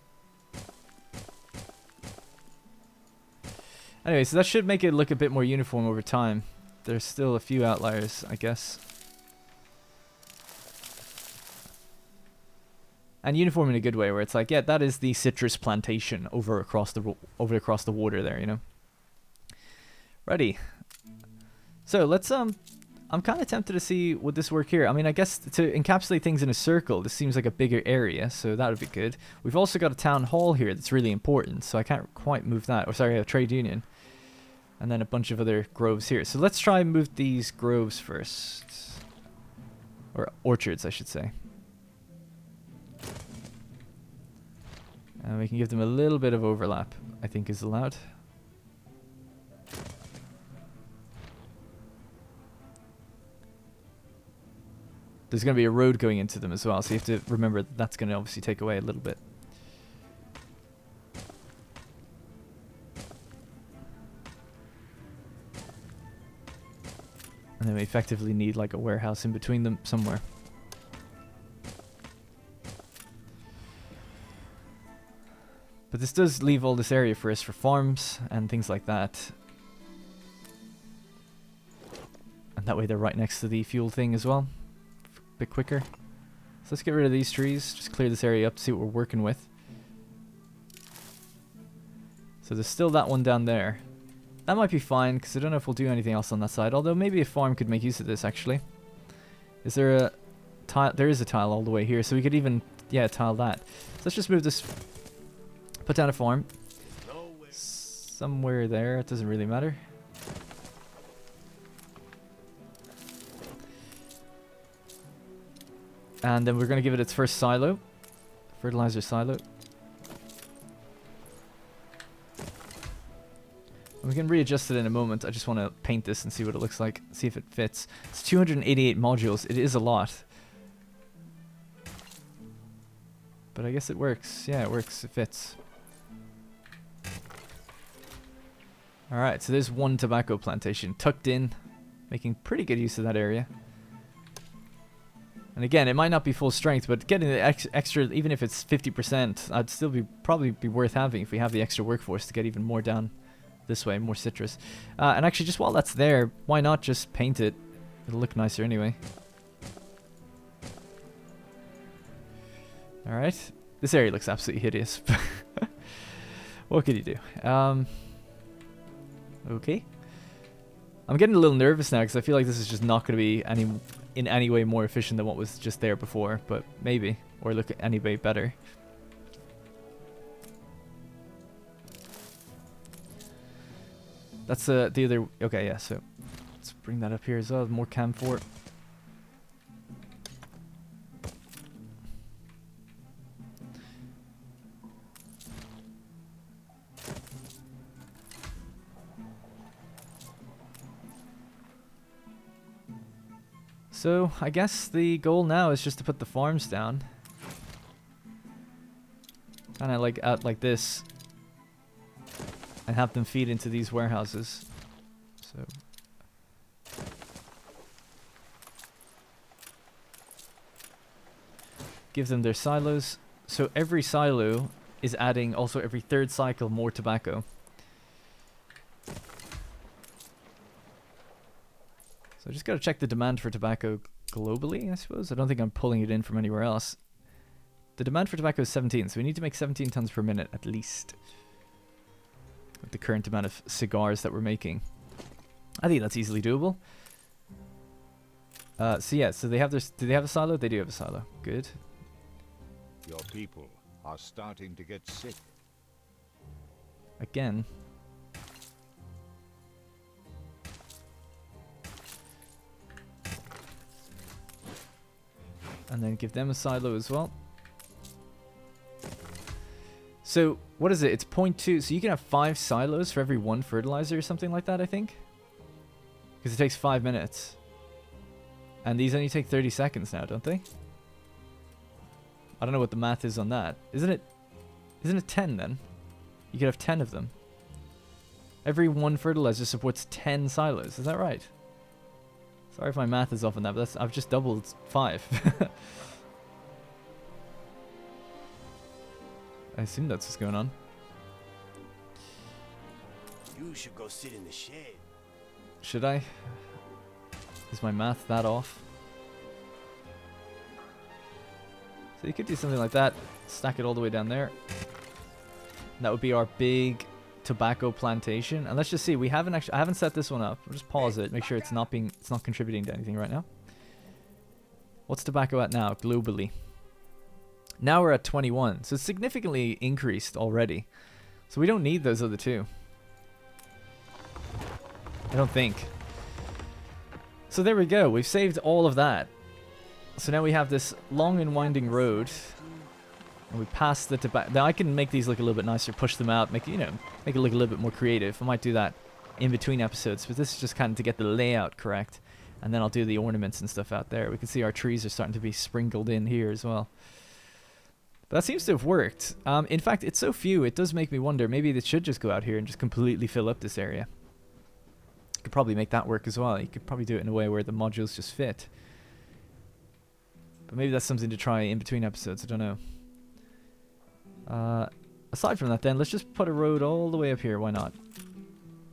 Anyway, so that should make it look a bit more uniform over time. There's still a few outliers, I guess. And uniform in a good way, where it's like, yeah, that is the citrus plantation over across the water there, you know. Ready. So let's I'm kind of tempted to see would this work here. I mean, I guess to encapsulate things in a circle, this seems like a bigger area, so that would be good. We've also got a town hall here that's really important, so I can't quite move that. Or sorry, a trade union. And then a bunch of other groves here. So let's try and move these groves first. Or orchards, I should say. And we can give them a little bit of overlap, I think is allowed. There's going to be a road going into them as well, so you have to remember that's going to obviously take away a little bit. And then we effectively need like a warehouse in between them somewhere. But this does leave all this area for us for farms and things like that. And that way they're right next to the fuel thing as well. A bit quicker. So let's get rid of these trees. Just clear this area up to see what we're working with. So there's still that one down there. That might be fine, because I don't know if we'll do anything else on that side. Although maybe a farm could make use of this, actually. Is there a tile? There is a tile all the way here, so we could even, yeah, tile that. So let's just move this, put down a farm. Somewhere there, it doesn't really matter. And then we're going to give it its first silo. Fertilizer silo. We can readjust it in a moment. I just want to paint this and see what it looks like. See if it fits. It's 288 modules. It is a lot. But I guess it works. Yeah, it works. It fits. Alright, so there's one tobacco plantation tucked in. Making pretty good use of that area. And again, it might not be full strength, but getting the extra, even if it's 50%, I'd still probably be worth having if we have the extra workforce to get even more down this way, more citrus. And actually, just while that's there, why not just paint it? It'll look nicer anyway. Alright. This area looks absolutely hideous. What could you do? Okay. I'm getting a little nervous now because I feel like this is just not going to be in any way more efficient than what was just there before, but maybe, or look any way better. That's the other. Okay, yeah. So let's bring that up here as well. More camphor. So I guess the goal now is just to put the farms down. Kind of like out like this. And have them feed into these warehouses. So give them their silos. So every silo is adding also every third cycle more tobacco. So I just got to check the demand for tobacco globally, I suppose. I don't think I'm pulling it in from anywhere else. The demand for tobacco is 17, so we need to make 17 tons per minute at least. With the current amount of cigars that we're making. I think that's easily doable. So yeah, so they have their... Do they have a silo? They do have a silo. Good. Your people are starting to get sick. Again. And then give them a silo as well. So, what is it? It's 0.2. So you can have 5 silos for every 1 fertilizer or something like that, I think. Because it takes 5 minutes. And these only take 30 seconds now, don't they? I don't know what the math is on that. Isn't it 10 then? You could have 10 of them. Every 1 fertilizer supports 10 silos. Is that right? Sorry if my math is off on that, but I've just doubled 5. I assume that's what's going on. You should go sit in the shed. Should I? Is my math that off? So you could do something like that. Stack it all the way down there. And that would be our big tobacco plantation. And let's just see. We haven't actually. I haven't set this one up. We'll just pause it. Make sure it's not contributing to anything right now. What's tobacco at now globally? Now we're at 21, so it's significantly increased already. So we don't need those other 2. I don't think. So there we go. We've saved all of that. So now we have this long and winding road. And we pass the tobacco. Now I can make these look a little bit nicer, push them out, make it look a little bit more creative. I might do that in between episodes, but this is just kind of to get the layout correct. And then I'll do the ornaments and stuff out there. We can see our trees are starting to be sprinkled in here as well. But that seems to have worked. In fact, it's so few, it does make me wonder, maybe they should just go out here and just completely fill up this area. You could probably make that work as well. You could probably do it in a way where the modules just fit. But maybe that's something to try in between episodes, I don't know. Aside from that then, let's just put a road all the way up here, why not?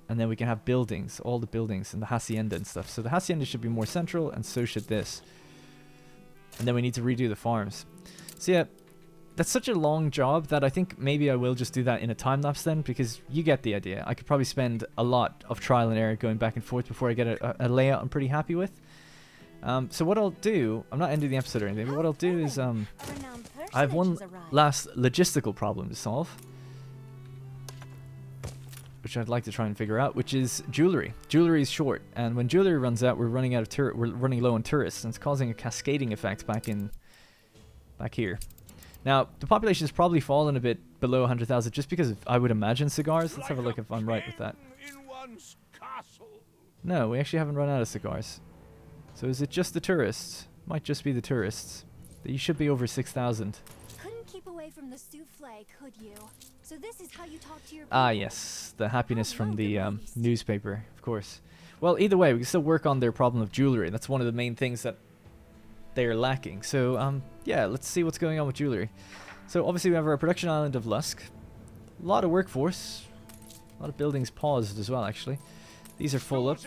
And then we can have buildings, all the buildings, and the hacienda and stuff. So the hacienda should be more central, and so should this. And then we need to redo the farms. So yeah, that's such a long job that I think maybe I will just do that in a time-lapse then, because you get the idea. I could probably spend a lot of trial and error going back and forth before I get a layout I'm pretty happy with. So what I'll do, I'm not ending the episode or anything, but what I'll do is, I have one last logistical problem to solve, which I'd like to try and figure out, which is jewelry. Jewelry is short, and when jewelry runs out, we're running out of we're running low on tourists, and it's causing a cascading effect back here. Now, the population has probably fallen a bit below 100,000 just because of, I would imagine, cigars. Let's have a look if I'm right with that. No, we actually haven't run out of cigars. So is it just the tourists? Might just be the tourists. You should be over 6,000. Couldn't keep away from the souffle, could you? So this is how you talk to your people. Ah, yes. The happiness from the newspaper, of course. Well, either way, we can still work on their problem of jewelry. That's one of the main things that they're lacking. So, yeah, let's see what's going on with jewelry. So, obviously, we have our production island of Lusk. A lot of workforce. A lot of buildings paused as well, actually. These are full up.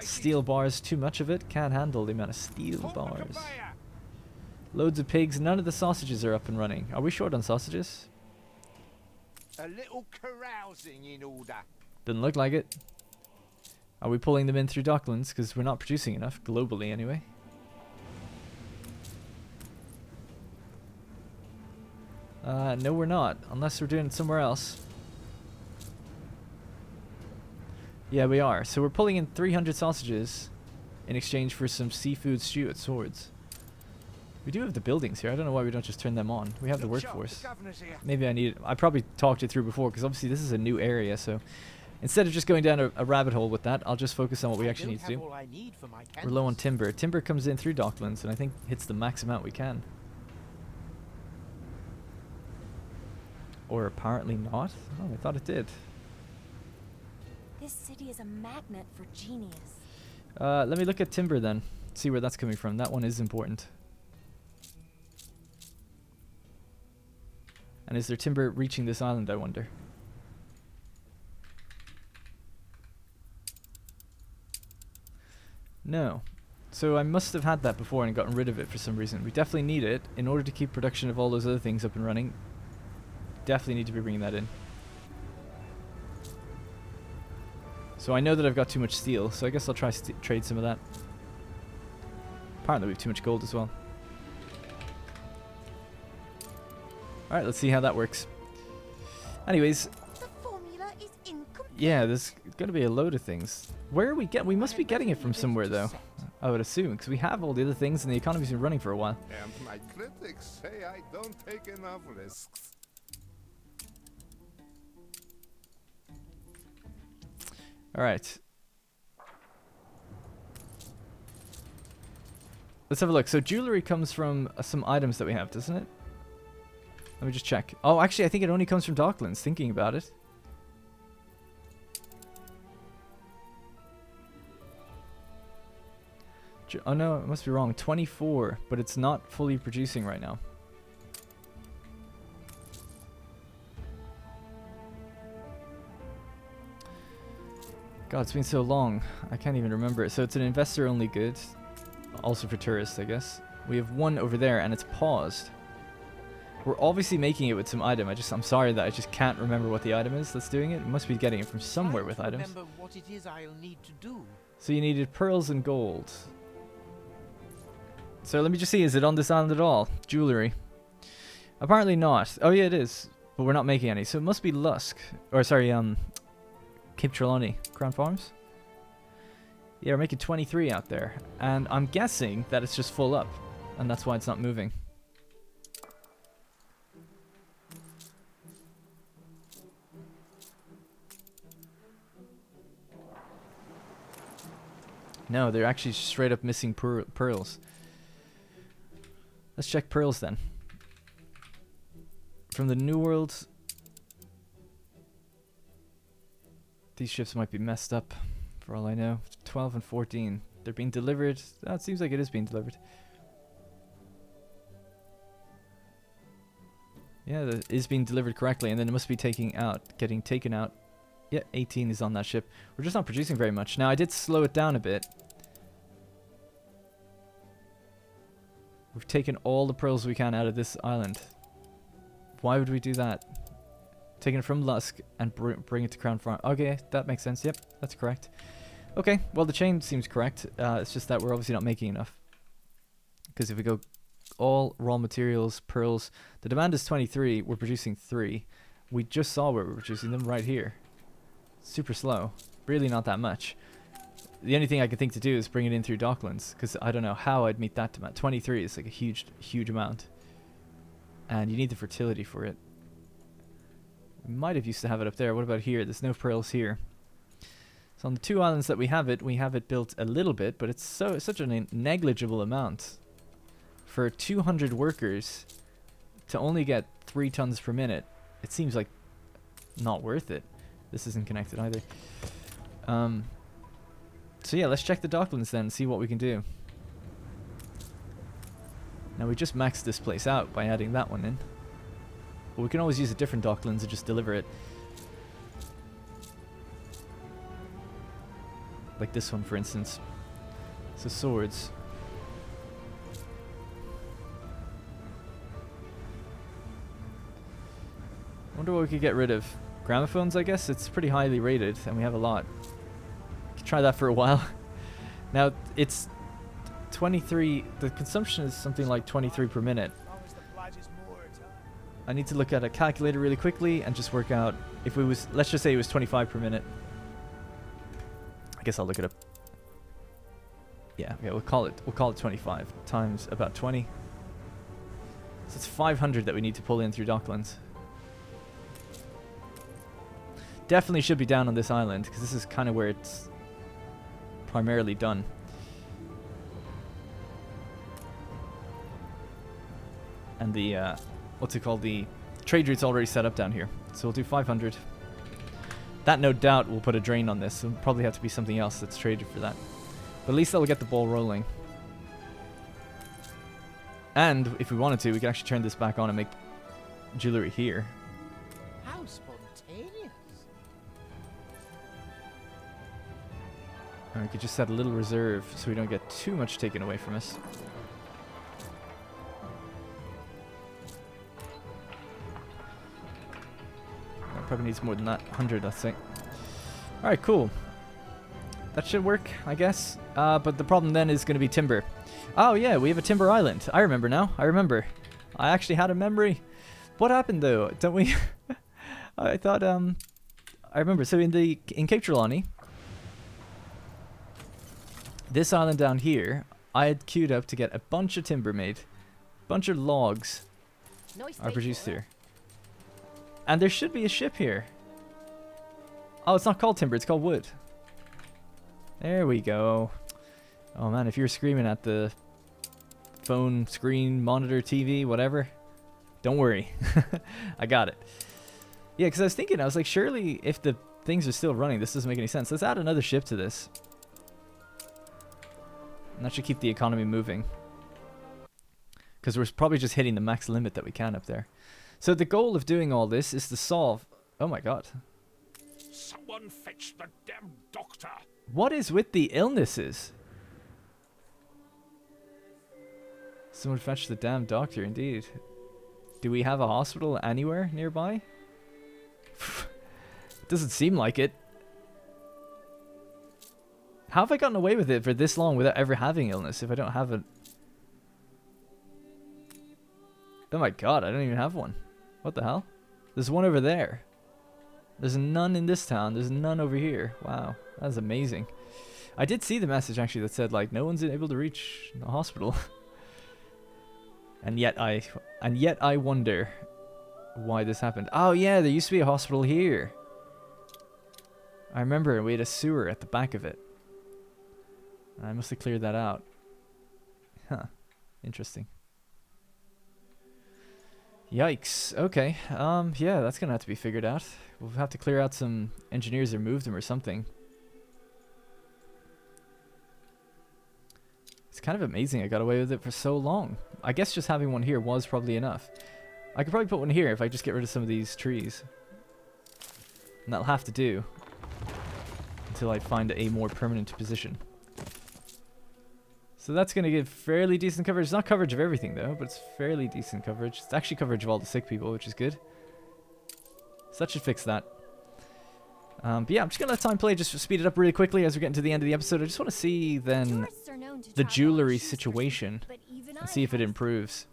Steel bars, too much of it. Can't handle the amount of steel bars. Loads of pigs. None of the sausages are up and running. Are we short on sausages? A little carousing in order. Doesn't look like it. Are we pulling them in through Docklands? Because we're not producing enough, globally anyway. No we're not, unless we're doing it somewhere else. Yeah, we are. So we're pulling in 300 sausages in exchange for some seafood stew at Swords. We do have the buildings here. I don't know why we don't just turn them on. We have the workforce. Maybe I probably talked it through before, because obviously this is a new area, so instead of just going down a rabbit hole with that, I'll just focus on what we actually need to do. We're low on timber. Timber comes in through Docklands, and I think hits the max amount we can. Or apparently not. Oh, I thought it did. This city is a magnet for genius. Let me look at timber then. See where that's coming from. That one is important. And is there timber reaching this island, I wonder? No. So I must have had that before and gotten rid of it for some reason. We definitely need it in order to keep production of all those other things up and running. Definitely need to be bringing that in. So I know that I've got too much steel, so I guess I'll try trade some of that. Apparently we have too much gold as well. Alright, let's see how that works. Anyways, The formula is incomplete. yeah, there's going to be a load of things. Where are we we must be getting it from somewhere though, I would assume, because we have all the other things and the economy's been running for a while. And my critics say I don't take enough risks. Alright. Let's have a look. So jewelry comes from some items that we have, doesn't it? Let me just check. Oh, actually, I think it only comes from Docklands, thinking about it. Oh no, it must be wrong. 24, but it's not fully producing right now. God, it's been so long. I can't even remember it. So it's an investor-only good. Also for tourists, I guess. We have one over there, and it's paused. We're obviously making it with some item. I'm sorry that I just can't remember what the item is that's doing it. We must be getting it from somewhere with items. Remember what it is I'll need to do. So you needed pearls and gold. So let me just see, is it on this island at all? Jewelry. Apparently not. Oh yeah, it is. But we're not making any. So it must be Lusk. Or sorry, Cape Trelawney. Crown Farms? Yeah, we're making 23 out there. And I'm guessing that it's just full up. And that's why it's not moving. No, they're actually straight up missing pearls. Let's check pearls then. From the New World. These ships might be messed up, for all I know. 12 and 14. They're being delivered. Oh, it seems like it is being delivered. Yeah, that is being delivered correctly, and then it must be getting taken out. Yeah, 18 is on that ship. We're just not producing very much. Now, I did slow it down a bit. We've taken all the pearls we can out of this island. Why would we do that? Taking it from Lusk and bring it to Crown Farm. Okay, that makes sense. Yep, that's correct. Okay, well the chain seems correct. It's just that we're obviously not making enough. Because if we go all raw materials, pearls, the demand is 23. We're producing 3. We just saw where we're producing them right here. Super slow. Really not that much. The only thing I could think to do is bring it in through Docklands, because I don't know how I'd meet that demand. 23 is like a huge amount. And you need the fertility for it. We might have used to have it up there. What about here? There's no pearls here. So on the 2 islands that we have it built a little bit, but it's such a negligible amount. For 200 workers to only get 3 tons per minute, it seems like not worth it. This isn't connected either. So yeah, let's check the Docklands then and see what we can do. Now we just maxed this place out by adding that one in. But we can always use a different Docklands and just deliver it. Like this one, for instance. So swords. Wonder what we could get rid of. Gramophones, I guess. It's pretty highly rated, and we have a lot. try that for a while. Now, it's 23... The consumption is something like 23 per minute. I need to look at a calculator really quickly and just work out if it was... Let's just say it was 25 per minute. I guess I'll look it up. Yeah, we'll call it 25 times about 20. So it's 500 that we need to pull in through Docklands. Definitely should be down on this island, because this is kind of where it's primarily done. And the, what's it called? The trade route's already set up down here. So we'll do 500. That no doubt will put a drain on this. So it'll probably have to be something else that's traded for that. But at least that'll get the ball rolling. And if we wanted to, we could actually turn this back on and make jewelry here. How spontaneous. And we could just set a little reserve so we don't get too much taken away from us. Probably needs more than that. 100, let's say. Alright, cool. That should work, I guess. But the problem then is going to be timber. Oh, yeah, we have a timber island. I remember now. I remember. I actually had a memory. What happened, though? Don't we... I thought, I remember. So in Cape Trelawney, this island down here, I had queued up to get a bunch of timber made. A bunch of logs are produced here. And there should be a ship here. Oh, it's not called timber, it's called wood. There we go. Oh man, if you're screaming at the phone, screen, monitor, TV, whatever, don't worry. I got it. Yeah, because I was thinking, I was like, surely if the things are still running, this doesn't make any sense. Let's add another ship to this. And that should keep the economy moving. Because we're probably just hitting the max limit that we can up there. So the goal of doing all this is to solve... Oh my god. Someone fetch the damn doctor. What is with the illnesses? Someone fetch the damn doctor, indeed. Do we have a hospital anywhere nearby? Doesn't seem like it. How have I gotten away with it for this long without ever having illness if I don't have a... Oh my god, I don't even have one. What the hell? There's one over there. There's none in this town. There's none over here. Wow, that's amazing. I did see the message actually that said like no one's able to reach the hospital. and yet I wonder why this happened. Oh yeah, there used to be a hospital here. I remember we had a sewer at the back of it. I must have cleared that out. Huh. Interesting. Yikes. Okay. Yeah, that's gonna have to be figured out. We'll have to clear out some engineers or move them or something. It's kind of amazing I got away with it for so long. I guess just having one here was probably enough. I could probably put one here if I just get rid of some of these trees. And that'll have to do. Until I find a more permanent position. So that's going to give fairly decent coverage. It's not coverage of everything though, but it's fairly decent coverage. It's actually coverage of all the sick people, which is good. So that should fix that. But yeah, I'm just going to let time play just to speed it up really quickly as we're getting to the end of the episode. I just want to see then the jewelry situation and see if it improves.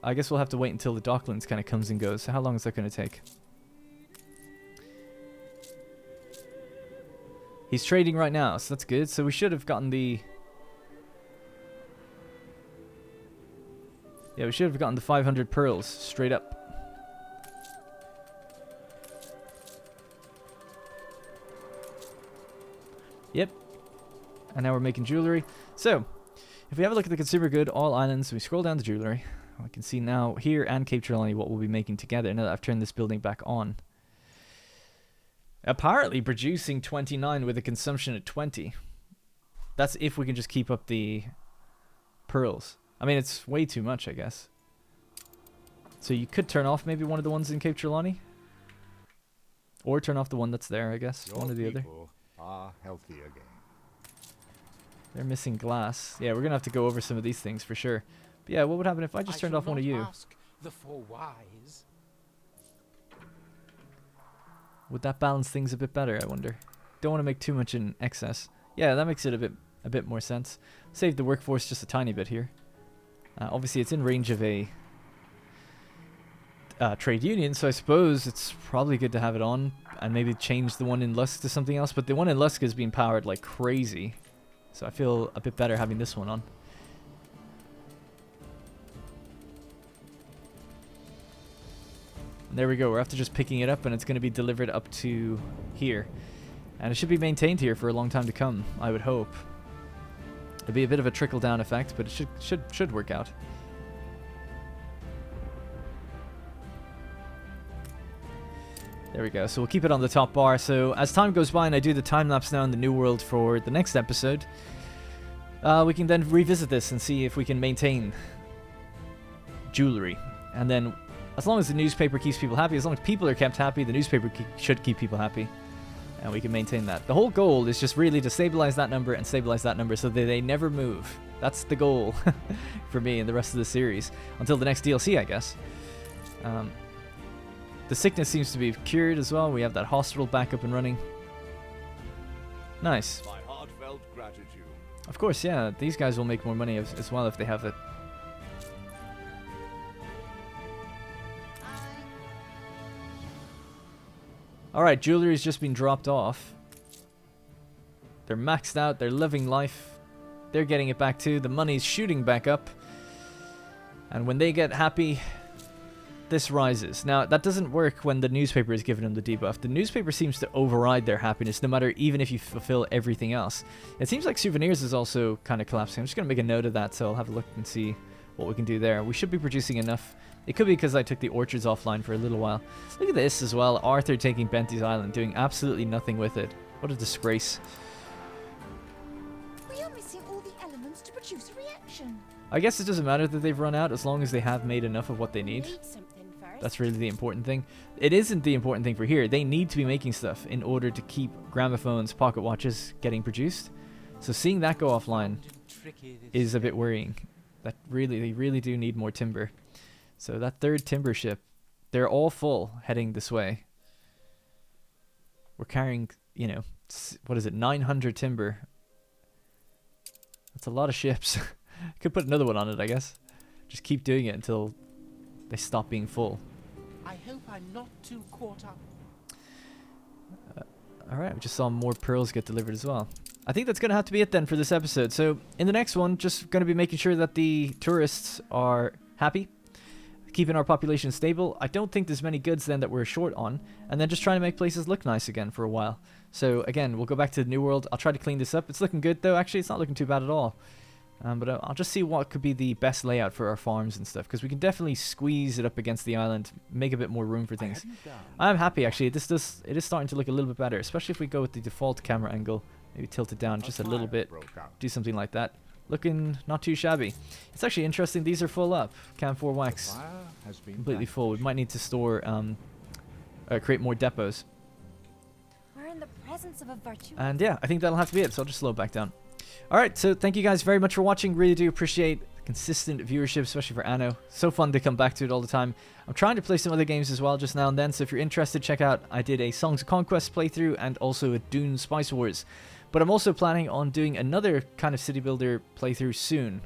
I guess we'll have to wait until the Docklands kind of comes and goes. So how long is that going to take? He's trading right now, so that's good. So we should have gotten the... Yeah, we should have gotten the 500 pearls straight up. Yep. And now we're making jewelry. So, if we have a look at the consumer good, all islands, we scroll down to jewelry. I can see now here and Cape Trelawney what we'll be making together now that I've turned this building back on. Apparently producing 29 with a consumption at 20. That's if we can just keep up the pearls. I mean, it's way too much, I guess. So you could turn off maybe one of the ones in Cape Trelawney. Or turn off the one that's there, I guess. Your one or the other. people are healthy again. They're missing glass. Yeah, we're going to have to go over some of these things for sure. But yeah, what would happen if I just turned off one of you? Ask the four wise. Would that balance things a bit better, I wonder? Don't want to make too much in excess. Yeah, that makes it a bit more sense. Save the workforce just a tiny bit here. Obviously, it's in range of a trade union, so I suppose it's probably good to have it on and maybe change the one in Lusk to something else. But the one in Lusk is being powered like crazy, so I feel a bit better having this one on. And there we go. We're after just picking it up, and it's going to be delivered up to here, and it should be maintained here for a long time to come, I would hope. It'll be a bit of a trickle-down effect, but it should work out. There we go. So we'll keep it on the top bar. So as time goes by and I do the time-lapse now in the New World for the next episode, we can then revisit this and see if we can maintain jewelry. And then as long as the newspaper keeps people happy, as long as people are kept happy, the newspaper should keep people happy. And we can maintain that. The whole goal is just really to stabilize that number and stabilize that number so that they never move. That's the goal for me and the rest of the series. Until the next DLC, I guess. The sickness seems to be cured as well. We have that hospital back up and running. Nice. My heartfelt gratitude. Of course, yeah. These guys will make more money as well if they have it. Alright, jewelry's just been dropped off. They're maxed out. They're living life. They're getting it back too. The money's shooting back up. And when they get happy, this rises. Now, that doesn't work when the newspaper is giving them the debuff. The newspaper seems to override their happiness, no matter even if you fulfill everything else. It seems like souvenirs is also kind of collapsing. I'm just going to make a note of that, so I'll have a look and see what we can do there. We should be producing enough. It could be because I took the orchards offline for a little while. Look at this as well. Arthur taking Bentley's Island, doing absolutely nothing with it. What a disgrace. We are missing all the elements to produce a reaction. I guess it doesn't matter that they've run out as long as they have made enough of what they need. Something first. That's really the important thing. It isn't the important thing for here. They need to be making stuff in order to keep gramophones, pocket watches getting produced. So seeing that go offline is a bit worrying. They really do need more timber. So that third timber ship, they're all full heading this way. We're carrying, you know, what is it, 900 timber. That's a lot of ships. Could put another one on it, I guess. Just keep doing it until they stop being full. I hope I'm not too caught up. Alright, we just saw more pearls get delivered as well. I think that's going to have to be it then for this episode. So in the next one, just going to be making sure that the tourists are happy, keeping our population stable. I don't think there's many goods then that we're short on, and then just trying to make places look nice again for a while. So again, we'll go back to the New World. I'll try to clean this up. It's looking good though. Actually, it's not looking too bad at all. But I'll just see what could be the best layout for our farms and stuff, because we can definitely squeeze it up against the island, make a bit more room for things. I'm happy actually. It is starting to look a little bit better, especially if we go with the default camera angle, maybe tilt it down just a little bit, do something like that. Looking not too shabby. It's actually interesting. These are full up. Cam 4 wax completely full. We might need to store, create more depots. We're in the presence of a virtue. And yeah, I think that'll have to be it. So I'll just slow it back down. Alright, so thank you guys very much for watching. Really do appreciate consistent viewership, especially for Anno. So fun to come back to it all the time. I'm trying to play some other games as well just now and then, so if you're interested, check out, I did a Songs of Conquest playthrough and also a Dune Spice Wars. But I'm also planning on doing another kind of city builder playthrough soon.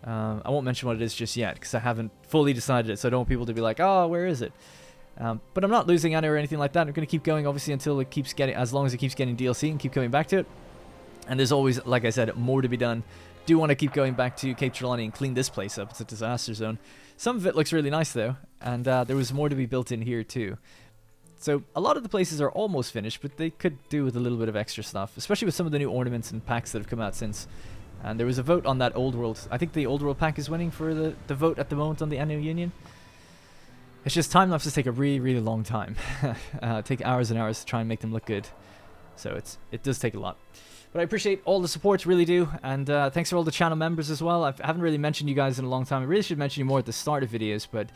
I won't mention what it is just yet, because I haven't fully decided it, so I don't want people to be like, oh, where is it? But I'm not losing Anno or anything like that. I'm going to keep going, obviously, until it keeps getting, as long as it keeps getting DLC and keep coming back to it. And there's always, like I said, more to be done. Do want to keep going back to Cape Trelawney and clean this place up. It's a disaster zone. Some of it looks really nice, though. And there was more to be built in here, too. So a lot of the places are almost finished, but they could do with a little bit of extra stuff, especially with some of the new ornaments and packs that have come out since. And there was a vote on that Old World. I think the Old World pack is winning for the vote at the moment on the Anno Union. It's just time-lapses take a really, really long time. Take hours and hours to try and make them look good. So it does take a lot. But I appreciate all the support, really do. And thanks for all the channel members as well. I haven't really mentioned you guys in a long time. I really should mention you more at the start of videos, but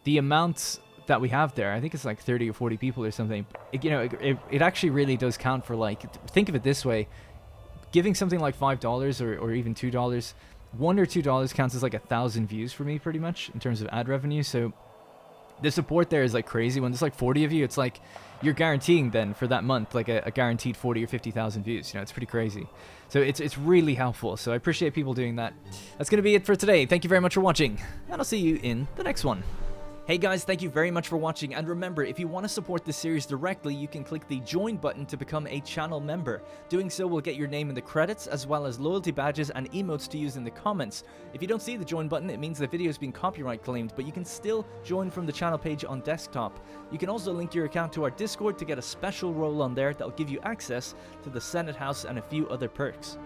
the amount that we have there, I think it's like 30 or 40 people or something. It actually really does count for, like, think of it this way. Giving something like $5 or even $2, $1 or $2 counts as like 1,000 views for me pretty much in terms of ad revenue. So The support there is like crazy. When there's like 40 of you, it's like you're guaranteeing then for that month like a guaranteed 40 or 50,000 views. You know, it's pretty crazy. So it's really helpful. So I appreciate people doing that. That's going to be it for today. Thank you very much for watching, and I'll see you in the next one. Hey guys, thank you very much for watching, and remember, if you want to support this series directly, you can click the join button to become a channel member. Doing so will get your name in the credits, as well as loyalty badges and emotes to use in the comments. If you don't see the join button, it means the video is being copyright claimed, but you can still join from the channel page on desktop. You can also link your account to our Discord to get a special role on there that will give you access to the Senate House and a few other perks.